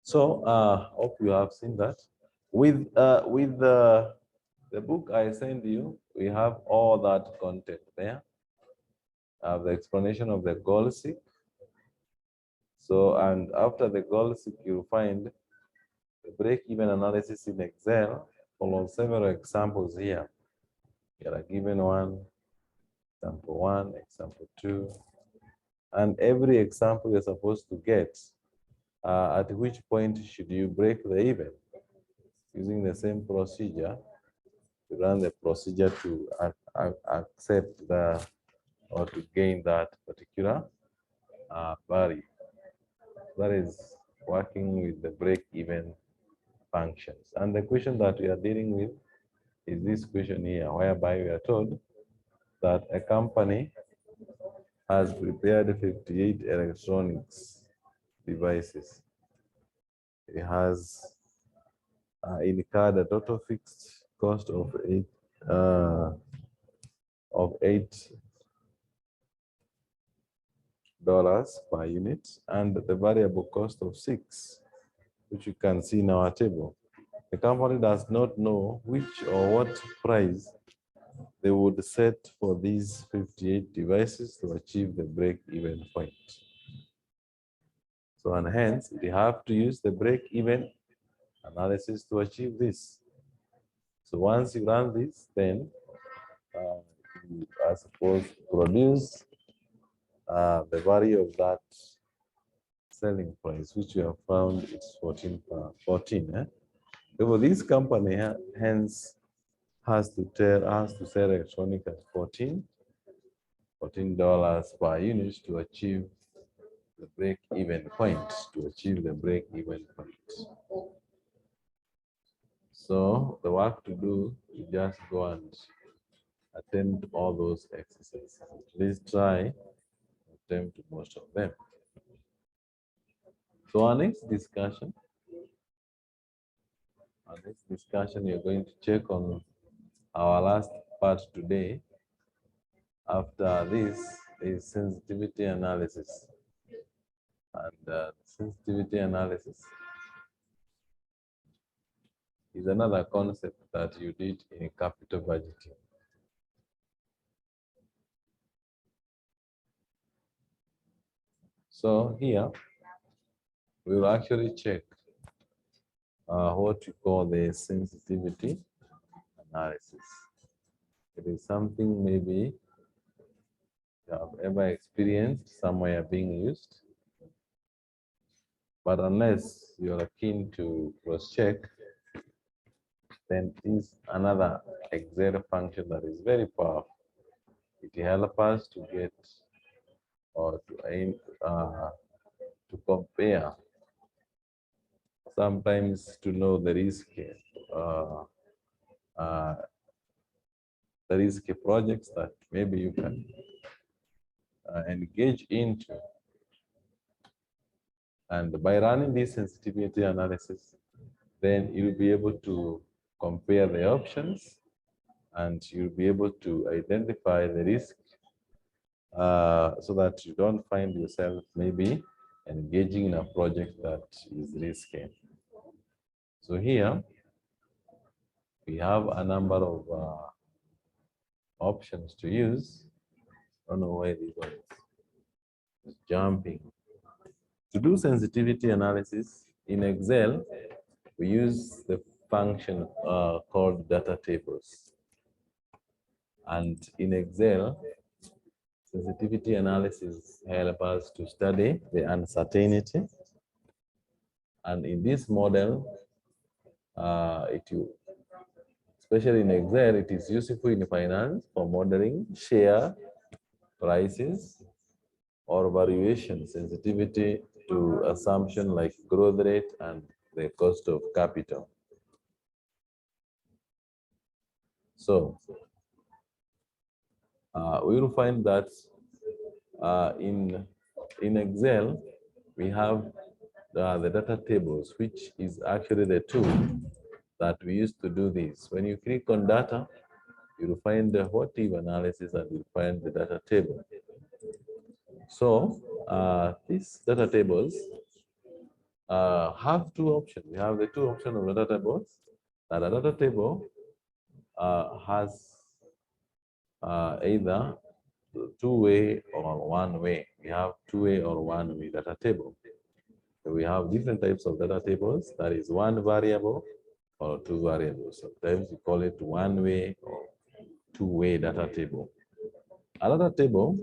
So hope you have seen that. With the book I send you, we have all that content there. The explanation of the goal seek. So, and after the goal seek, you'll find the break-even analysis in Excel, follow several examples here. You are given example 1, example 2, and every example you're supposed to get at which point should you break the even, using the same procedure. You run the procedure to accept or to gain that particular vary. That is working with the break-even functions. And the question that we are dealing with is this question here, whereby we are told that a company has prepared 58 electronics devices. It has incurred a total fixed cost of $8 per unit, and the variable cost of 6, which you can see in our table. The company does not know which or what price they would set for these 58 devices to achieve the break-even point. So, and hence, we have to use the break-even analysis to achieve this. So once you run this, then you are supposed to produce the value of that selling price, which we have found is 14. Therefore, this company hence has to sell electronic at $14 per unit to achieve the break-even point. So the work to do is just go and attempt all those exercises. Please try attempt most of them. So our next discussion, you're going to check on our last part today. After this is sensitivity analysis. And sensitivity analysis is another concept that you did in capital budgeting. So here, we will actually check what we call the sensitivity analysis. It is something maybe you have ever experienced somewhere being used, but unless you are keen to cross-check, then it is another Excel function that is very powerful. It helps us to get or to compare, sometimes to know the risky projects that maybe you can engage into. And by running this sensitivity analysis, then you'll be able to compare the options and you'll be able to identify the risk so that you don't find yourself maybe engaging in a project that is risky. So here, we have a number of options to use. I don't know why this one is jumping. To do sensitivity analysis in Excel, we use the function called data tables. And in Excel, sensitivity analysis helps us to study the uncertainty. And in this model, especially in Excel, it is useful in finance for modeling share prices or valuation sensitivity to assumption like growth rate and the cost of capital. So we will find that in Excel, we have the data tables, which is actually the tool that we use to do this. When you click on data, you'll find the what if analysis and you'll find the data table. So these data tables have two options. We have the two options of the data tables. That a data table has either two-way or one-way. We have two-way or one-way data table. So we have different types of data tables. That is one variable or two variables. Sometimes we call it one-way or two-way data table. A data table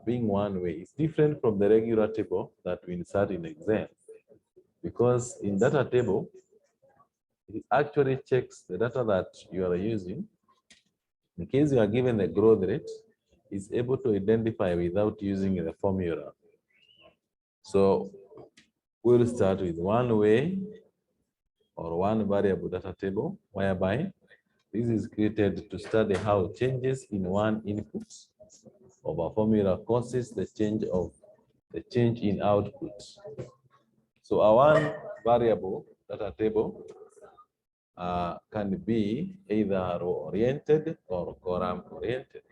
being one-way is different from the regular table that we insert in Excel, because in data table, it actually checks the data that you are using. In case you are given the growth rate, is able to identify without using the formula. So we'll start with one way or one variable data table, whereby this is created to study how changes in one input of a formula causes the change in output. So a one variable data table can be either row-oriented or column-oriented.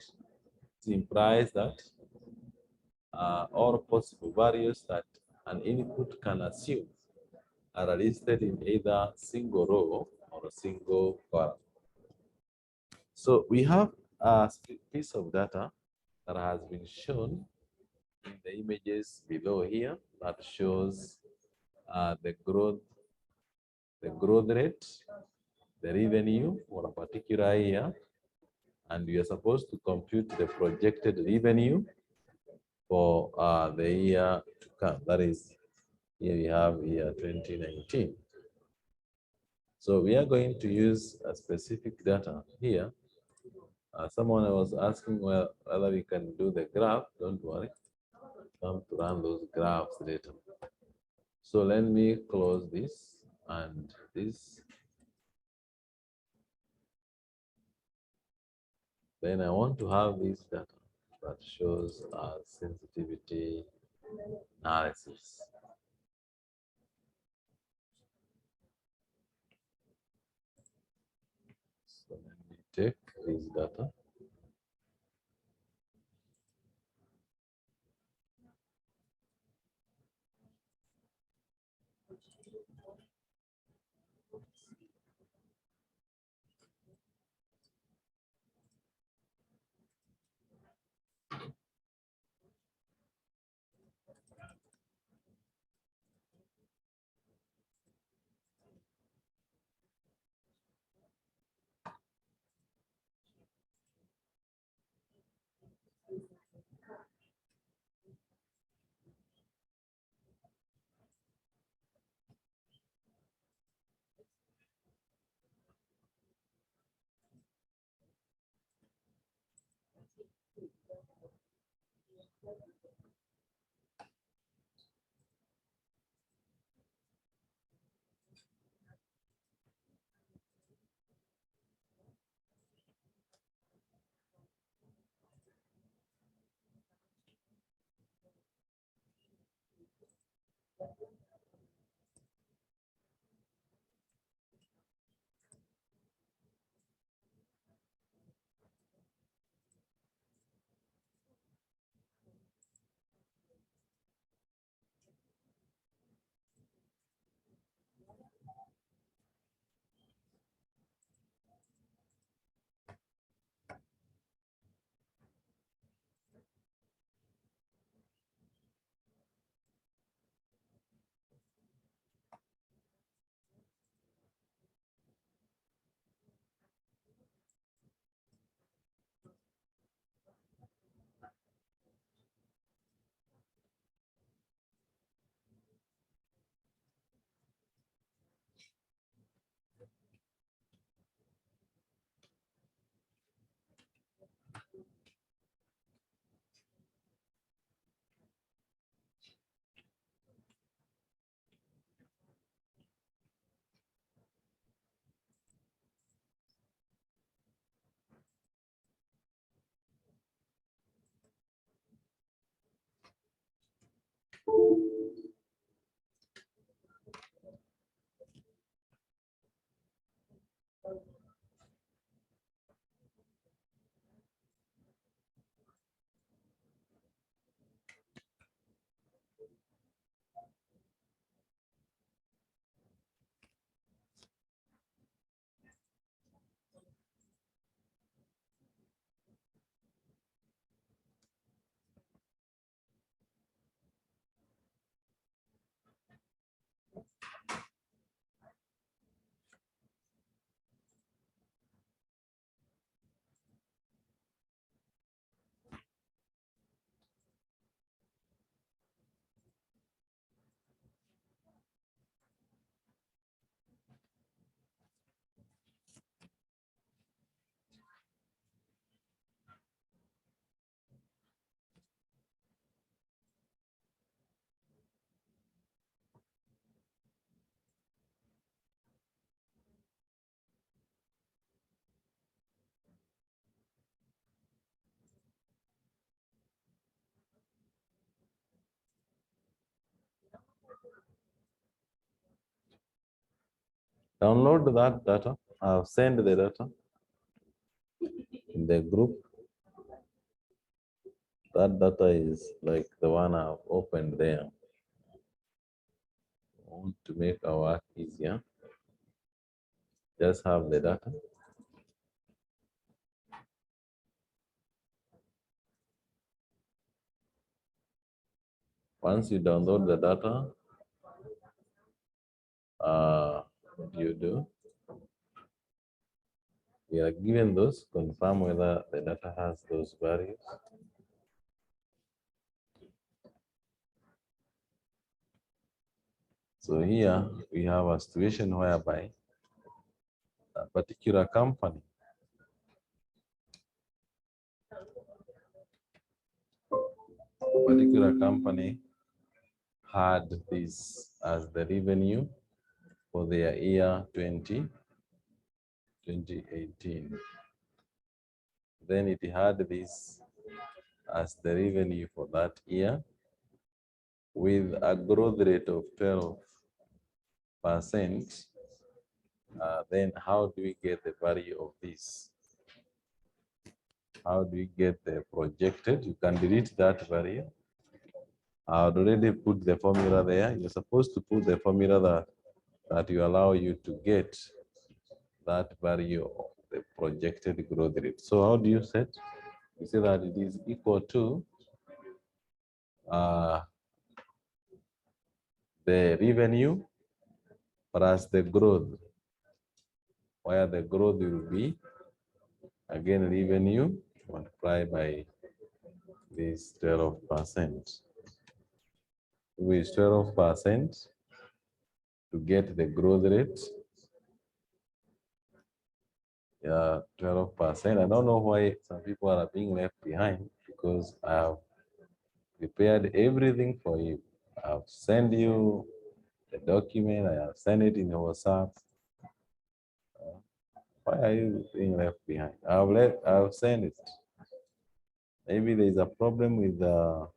It implies that all possible values that an input can assume are listed in either single row or a single column. So we have a piece of data that has been shown in the images below here that shows the growth rate, the revenue for a particular year, and we are supposed to compute the projected revenue for the year to come. That is, here we have year 2019. So we are going to use a specific data here. Someone was asking whether we can do the graph. Don't worry, come to run those graphs later. So let me close this and this. Then I want to have this data that shows sensitivity analysis. So let me take this data. Download that data. I'll send the data in the group. That data is like the one I've opened there. I want to make our work easier. Just have the data. Once you download the data, what do you do? We are given those, confirm whether the data has those values. So here we have a situation whereby a particular company had this as the revenue for their year 2018. Then it had this as the revenue for that year with a growth rate of 12%. Then how do we get the value of this? How do we get the projected? You can delete that value. I already put the formula there. You're supposed to put the formula that will allow you to get that value of the projected growth rate. So how do you set? You say that it is equal to the revenue plus the growth, where the growth will be, again, revenue multiplied by this 12%. With 12% to get the growth rate. Yeah, 12%. I don't know why some people are being left behind, because I have prepared everything for you. I've sent you the document, I have sent it in WhatsApp. Why are you being left behind? I've sent it. Maybe there's a problem with the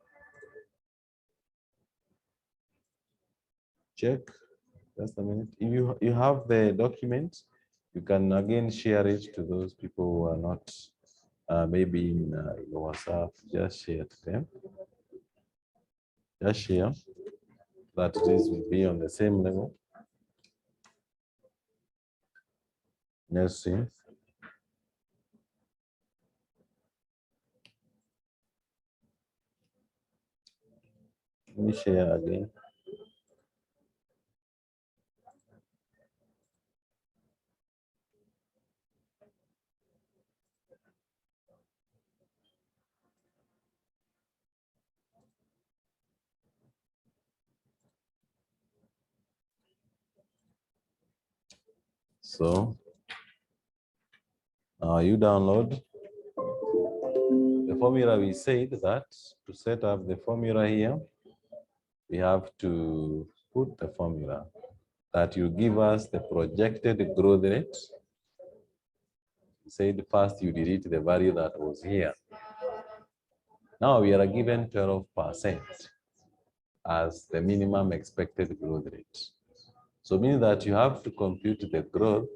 check. Just a minute. If you have the document, you can again share it to those people who are not maybe in WhatsApp. Just share to them. Just share that this will be on the same level. Let's see. Let me share again. So you download the formula. We said that to set up the formula here, we have to put the formula that will give us the projected growth rate. We said first you delete the value that was here. Now we are given 12% as the minimum expected growth rate. So meaning that you have to compute the growth,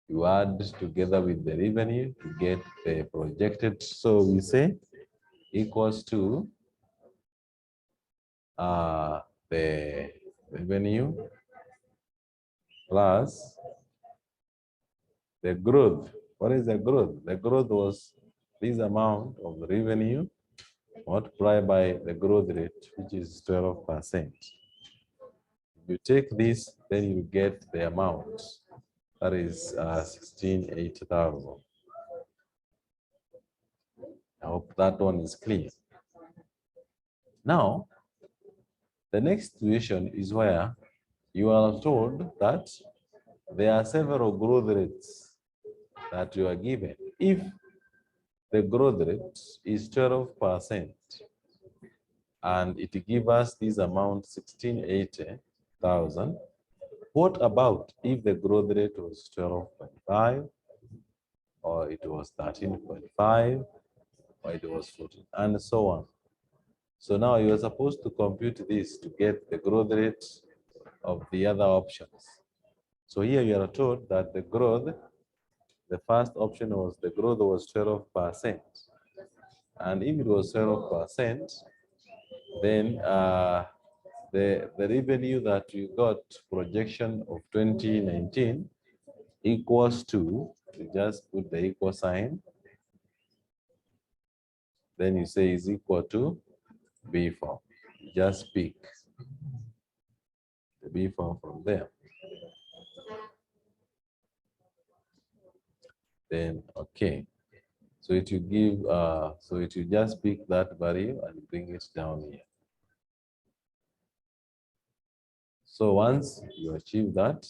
you add together with the revenue to get the projected. So we say equals to the revenue plus the growth. What is the growth? The growth was this amount of revenue multiplied by the growth rate, which is 12%. You take this, then you get the amount. That is 16,800. I hope that one is clear. Now, the next situation is where you are told that there are several growth rates that you are given. If the growth rate is 12% and it gives us this amount 16,800, what about if the growth rate was 12.5 or it was 13.5 or it was 14 and so on? So now you are supposed to compute this to get the growth rate of the other options. So here you are told that the growth, the first option was the growth was 12%. And if it was 12%, then the revenue that you got projection of 2019 equals to, you just put the equal sign, then you say is equal to B form. Just pick the B form from there. Then okay. So it will give so it will just pick that value and bring it down here. So once you achieve that,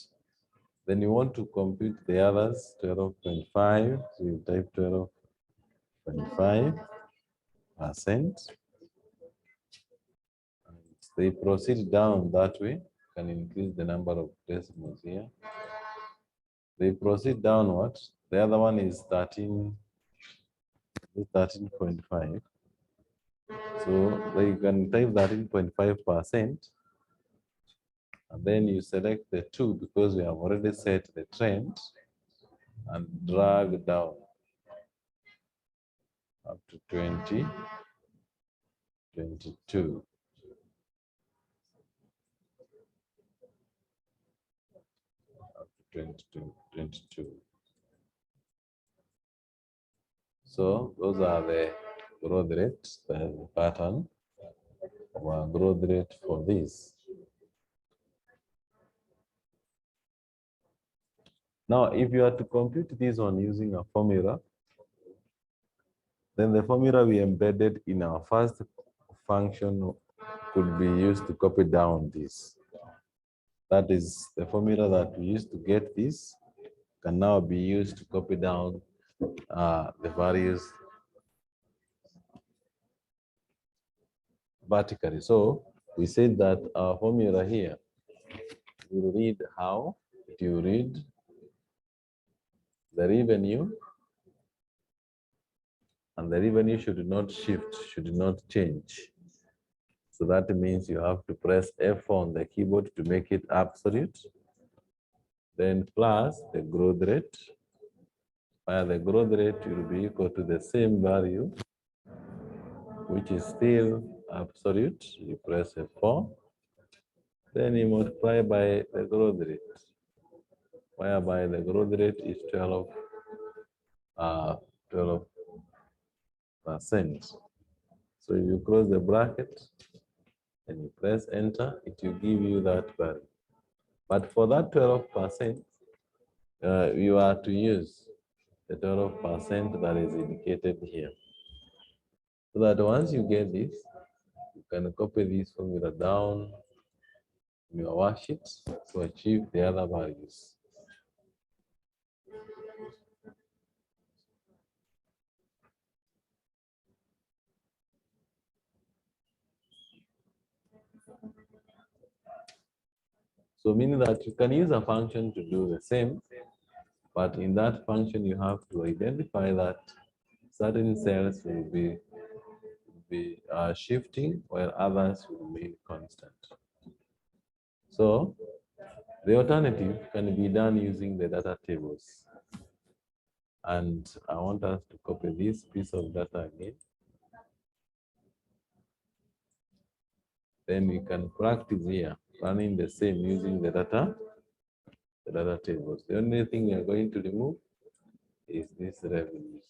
then you want to compute the others, 12.5. So you type 12.5%. They proceed down that way. You can increase the number of decimals here. They proceed downward. The other one is 13.5. So they can type 13.5%. And then you select the 2 because we have already set the trend and drag down up to 2022. Up to 2022. So those are the growth rates, the pattern of our growth rate for this. Now, if you are to compute this one using a formula, then the formula we embedded in our first function could be used to copy down this. That is the formula that we used to get this can now be used to copy down the values vertically. So we said that our formula here will read how it will read the revenue, and the revenue should not shift, should not change. So that means you have to press F on the keyboard to make it absolute. Then plus the growth rate, where the growth rate will be equal to the same value, which is still absolute. You press F4. Then you multiply by the growth rate, whereby the growth rate is 12%. So if you close the bracket and you press enter, it will give you that value. But for that 12%, you are to use the 12% that is indicated here. So that once you get this, you can copy this formula down in your worksheet to achieve the other values. So meaning that you can use a function to do the same, but in that function you have to identify that certain cells will be shifting while others will remain constant. So the alternative can be done using the data tables. And I want us to copy this piece of data again. Then we can practice here, running the same using the data tables. The only thing we are going to remove is this revenues.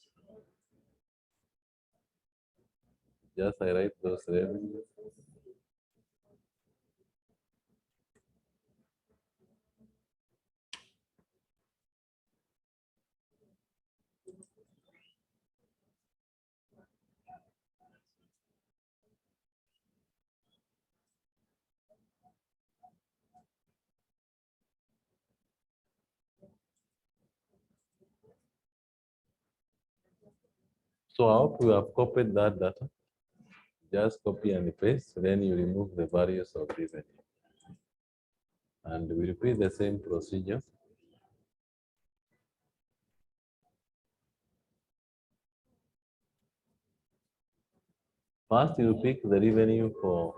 Just I write those revenues. So I hope you have copied that data. Just copy and paste, then you remove the values of revenue. And we repeat the same procedure. First, you pick the revenue for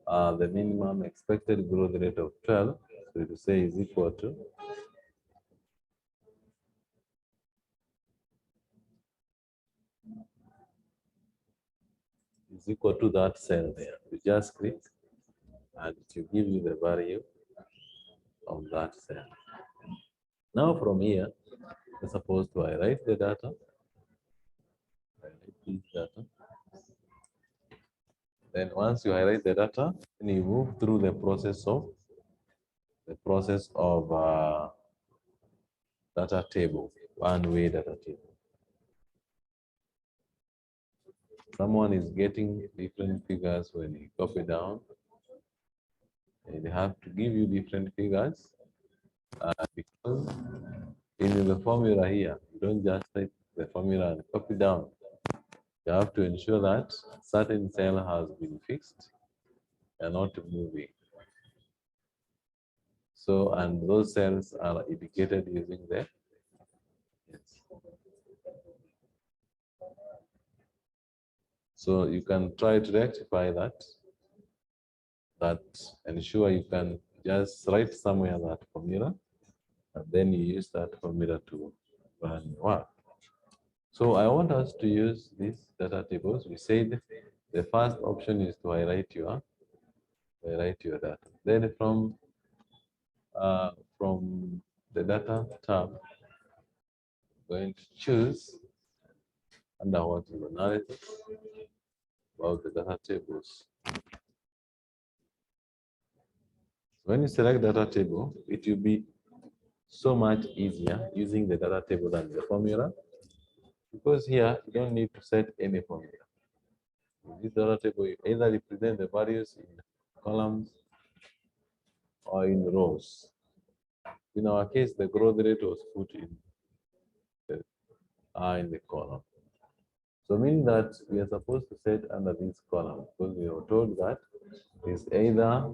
the minimum expected growth rate of 12. So you say is equal to is equal to that cell there. You just click and it will give you the value of that cell. Now from here, you're supposed to write the data. Highlight this data. Then once you highlight the data, then you move through the process of data table, one-way data table. Someone is getting different figures when you copy down. And they have to give you different figures because in the formula here, you don't just type the formula and copy down. You have to ensure that certain cell has been fixed and not moving. So, and those cells are indicated using the So you can try to rectify that. Ensure you can just write somewhere that formula, and then you use that formula to run your work. So I want us to use these data tables. We said the first option is to highlight your data. Then from the data tab, we're going to choose under what is analysis about the data tables. When you select data table, it will be so much easier using the data table than the formula, because here you don't need to set any formula. In this data table, you either represent the values in columns or in rows. In our case, the growth rate was put in the column. So meaning that we are supposed to set under this column, because we were told that it's either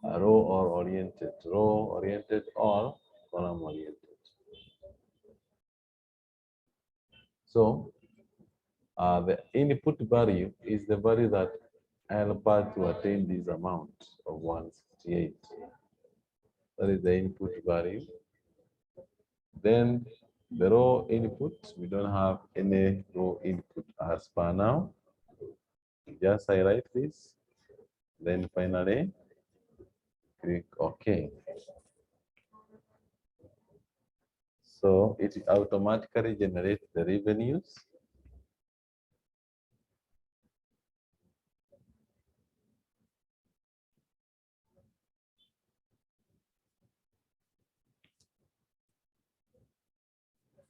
a row oriented or column oriented. So the input value is the value that helped to attain this amount of 168. That is the input value. Then the row input, we don't have any row input as per now. Just highlight this. Then finally, click OK. So it automatically generates the revenues.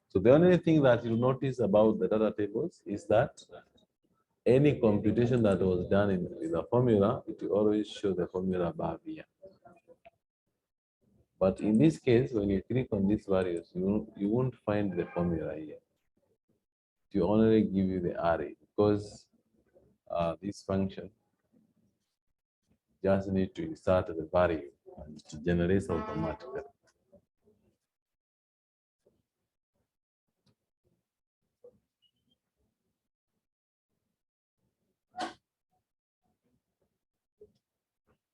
So the only thing that you'll notice about the data tables is that any computation that was done with a formula, it will always show the formula above here. But in this case, when you click on these values, you won't find the formula here. It will only give you the array, because this function just need to insert the value and it generates automatically.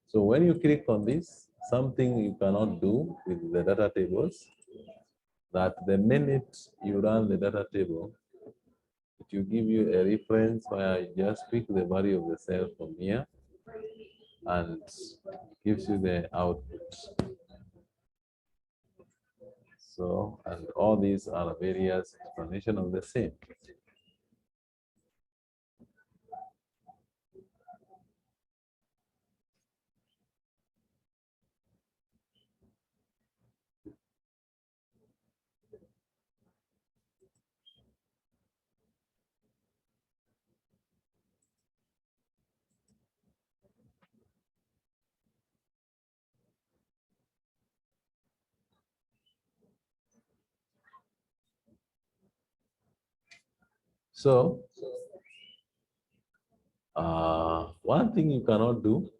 So when you click on this, something you cannot do with the data tables, that the minute you run the data table, it will give you a reference where you just pick the value of the cell from here and gives you the output. So, and all these are various explanations of the same. So, one thing you cannot do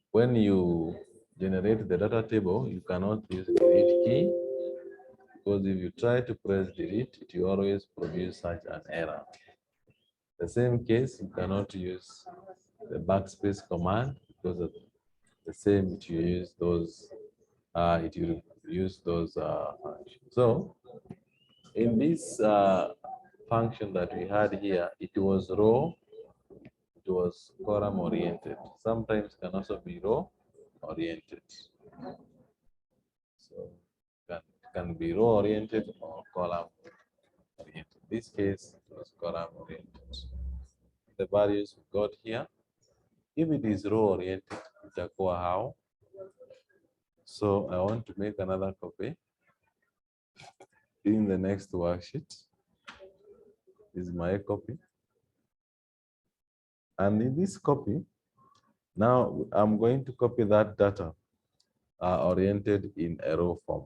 when you generate the data table, you cannot use the delete key, because if you try to press delete, it will always produce such an error. The same case, you cannot use the backspace command, because of the same it will use those functions. So in this function that we had here, it was was column oriented. Sometimes can also be row oriented. So can be row oriented or column oriented. In this case, it was column oriented. The values we got here, if it is row oriented, itakuwa how? So I want to make another copy in the next worksheet. This is my copy. And in this copy, now I'm going to copy that data oriented in a row form,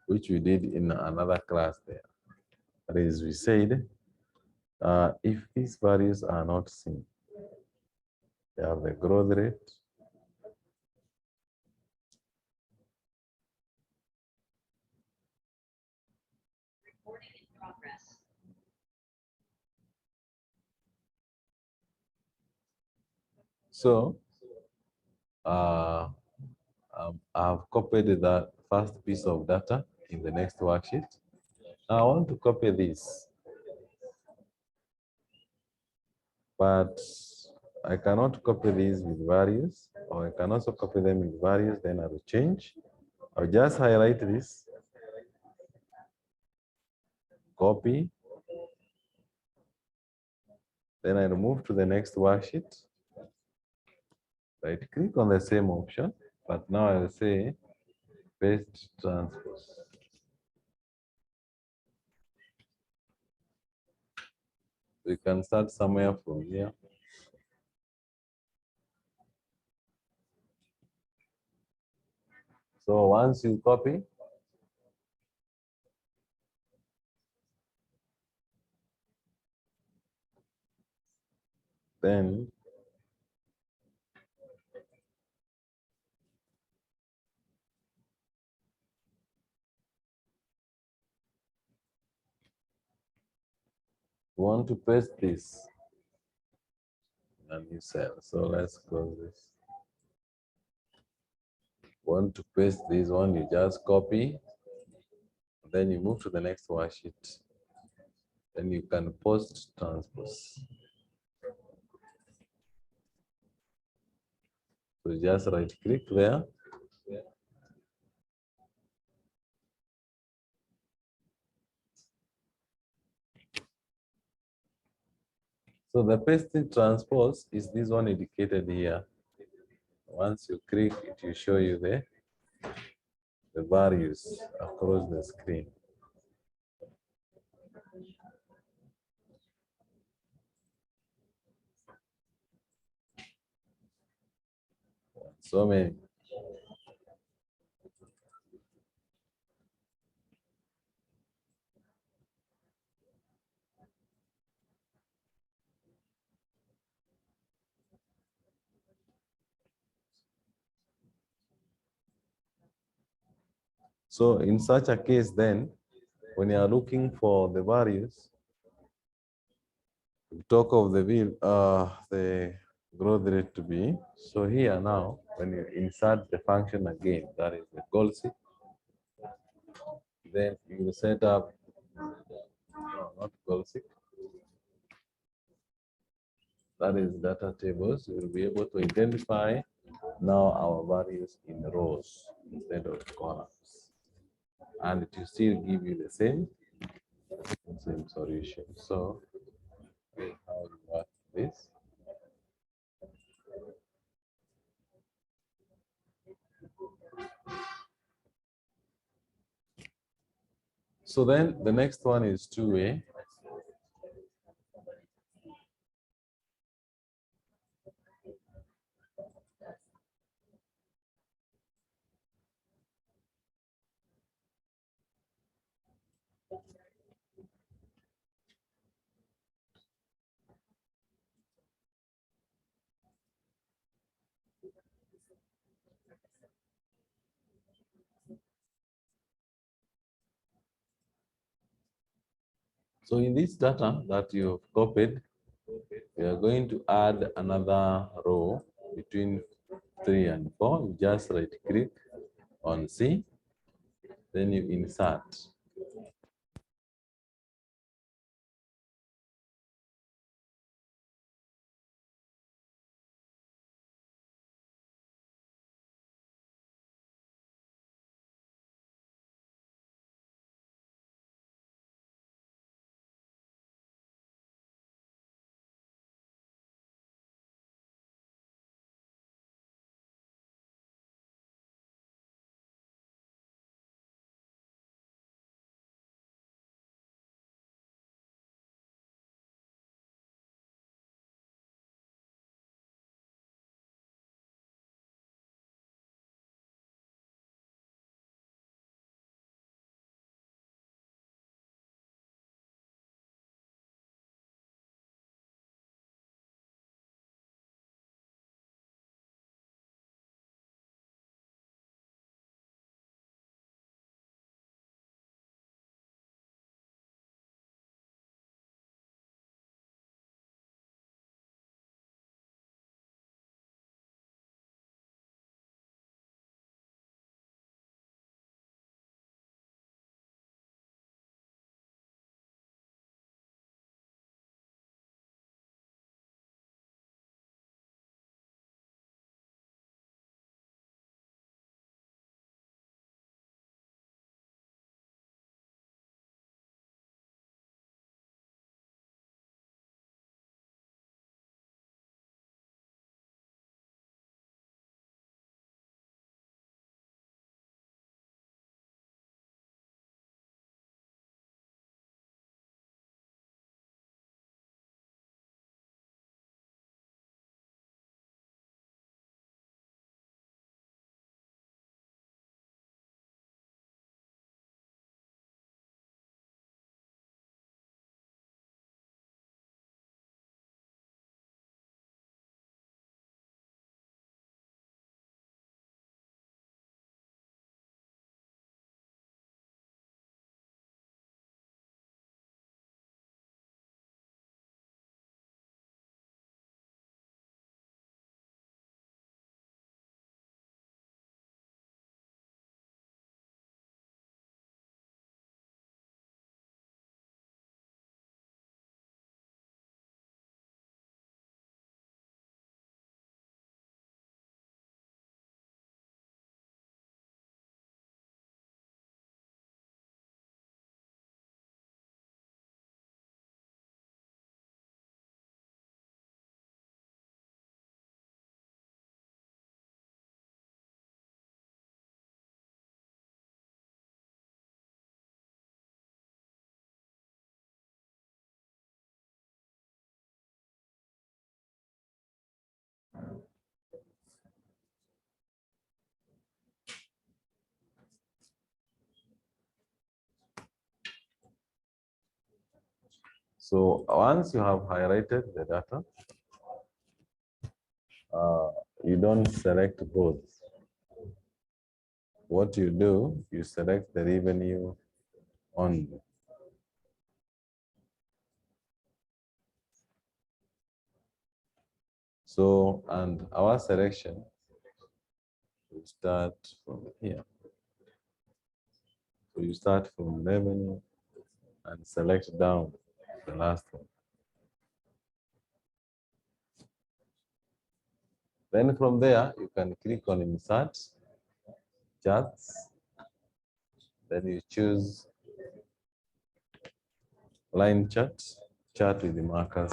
which we did in another class there. That is, we said, if these values are not seen, they have the growth rate, recording in progress. So I've copied that first piece of data in the next worksheet. Now I want to copy this, but I cannot copy these with values, or I can also copy them with values, then I will change. I'll just highlight this, copy, then I move to the next worksheet. Right click on the same option, but now I will say paste transpose. We can start somewhere from here. So once you copy, then you want to paste this in a new cell. So let's close this. Want to paste this one, you just copy, then you move to the next worksheet. Then you can post transpose. So just right click there. So the pasted transpose is this one indicated here. Once you click, it will show you the values across the screen. So many. So in such a case, then, when you are looking for the values, we talk of the growth rate to be. So here now, when you insert the function again, that is the goal seek, then you will set up, no, not goal seek, that is data tables. You will be able to identify now our values in rows instead of columns, and it will still give you the same solution. So how you work this. So then the next one is 2A. So in this data that you've copied, we are going to add another row between 3 and 4. You just right click on C, then you insert. So once you have highlighted the data, you don't select both. What you do, you select the revenue only. So, and our selection will start from here. So you start from revenue and select down the last one. Then from there, you can click on insert charts. Then you choose line chart, chart with the markers.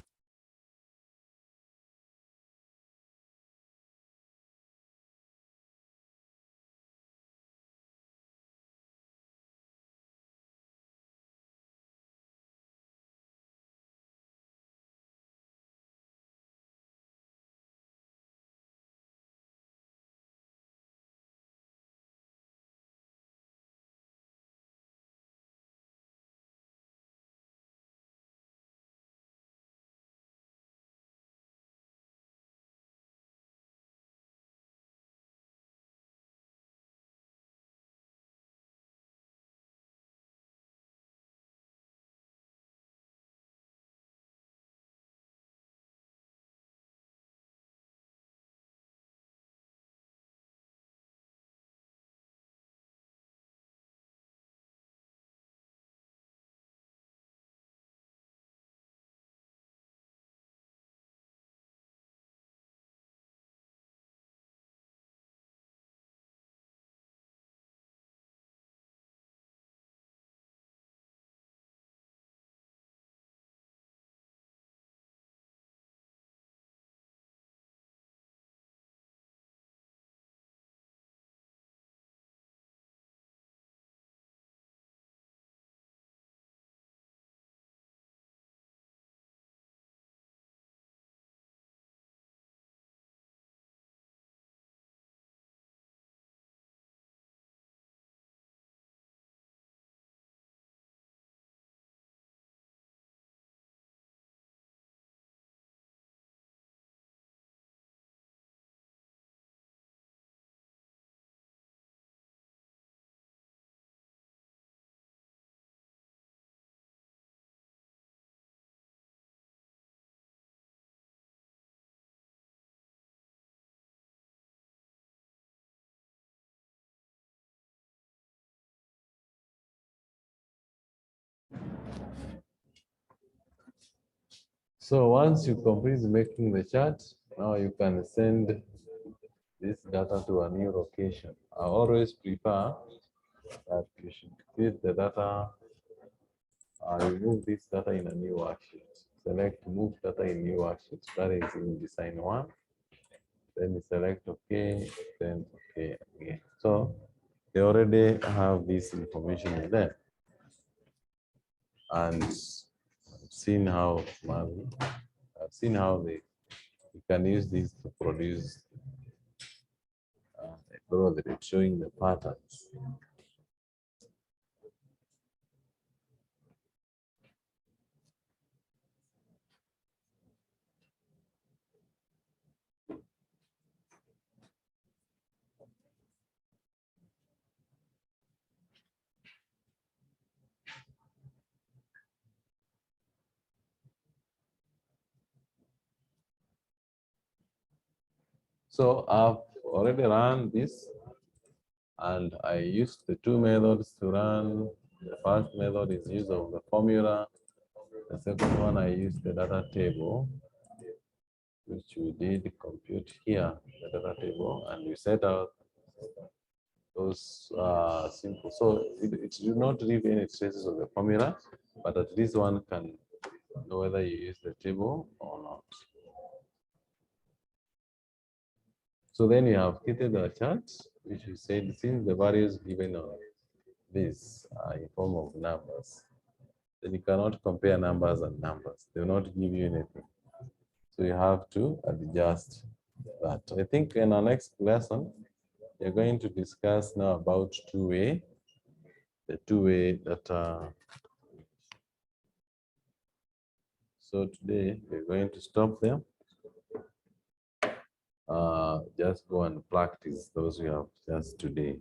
So once you complete making the chart, now you can send this data to a new location. I always prefer that you should create the data, remove this data in a new worksheet. Select move data in new worksheet, that is in design one. Then you select OK, then OK again. So they already have this information in there. And I've seen how they you can use this to produce a broadly showing the patterns. So I've already run this, and I used the two methods to run. The first method is use of the formula. The second one, I used the data table, which we did compute here, the data table, and we set out those simple. So it do not leave any traces of the formula, but at least one can know whether you use the table or not. So then you have created a chart, which we said since the values given on this are in form of numbers, then you cannot compare numbers and numbers. They will not give you anything. So you have to adjust that. I think in our next lesson, we're going to discuss now about two-way, the two-way data So today we're going to stop there. Just go and practice those you have just today.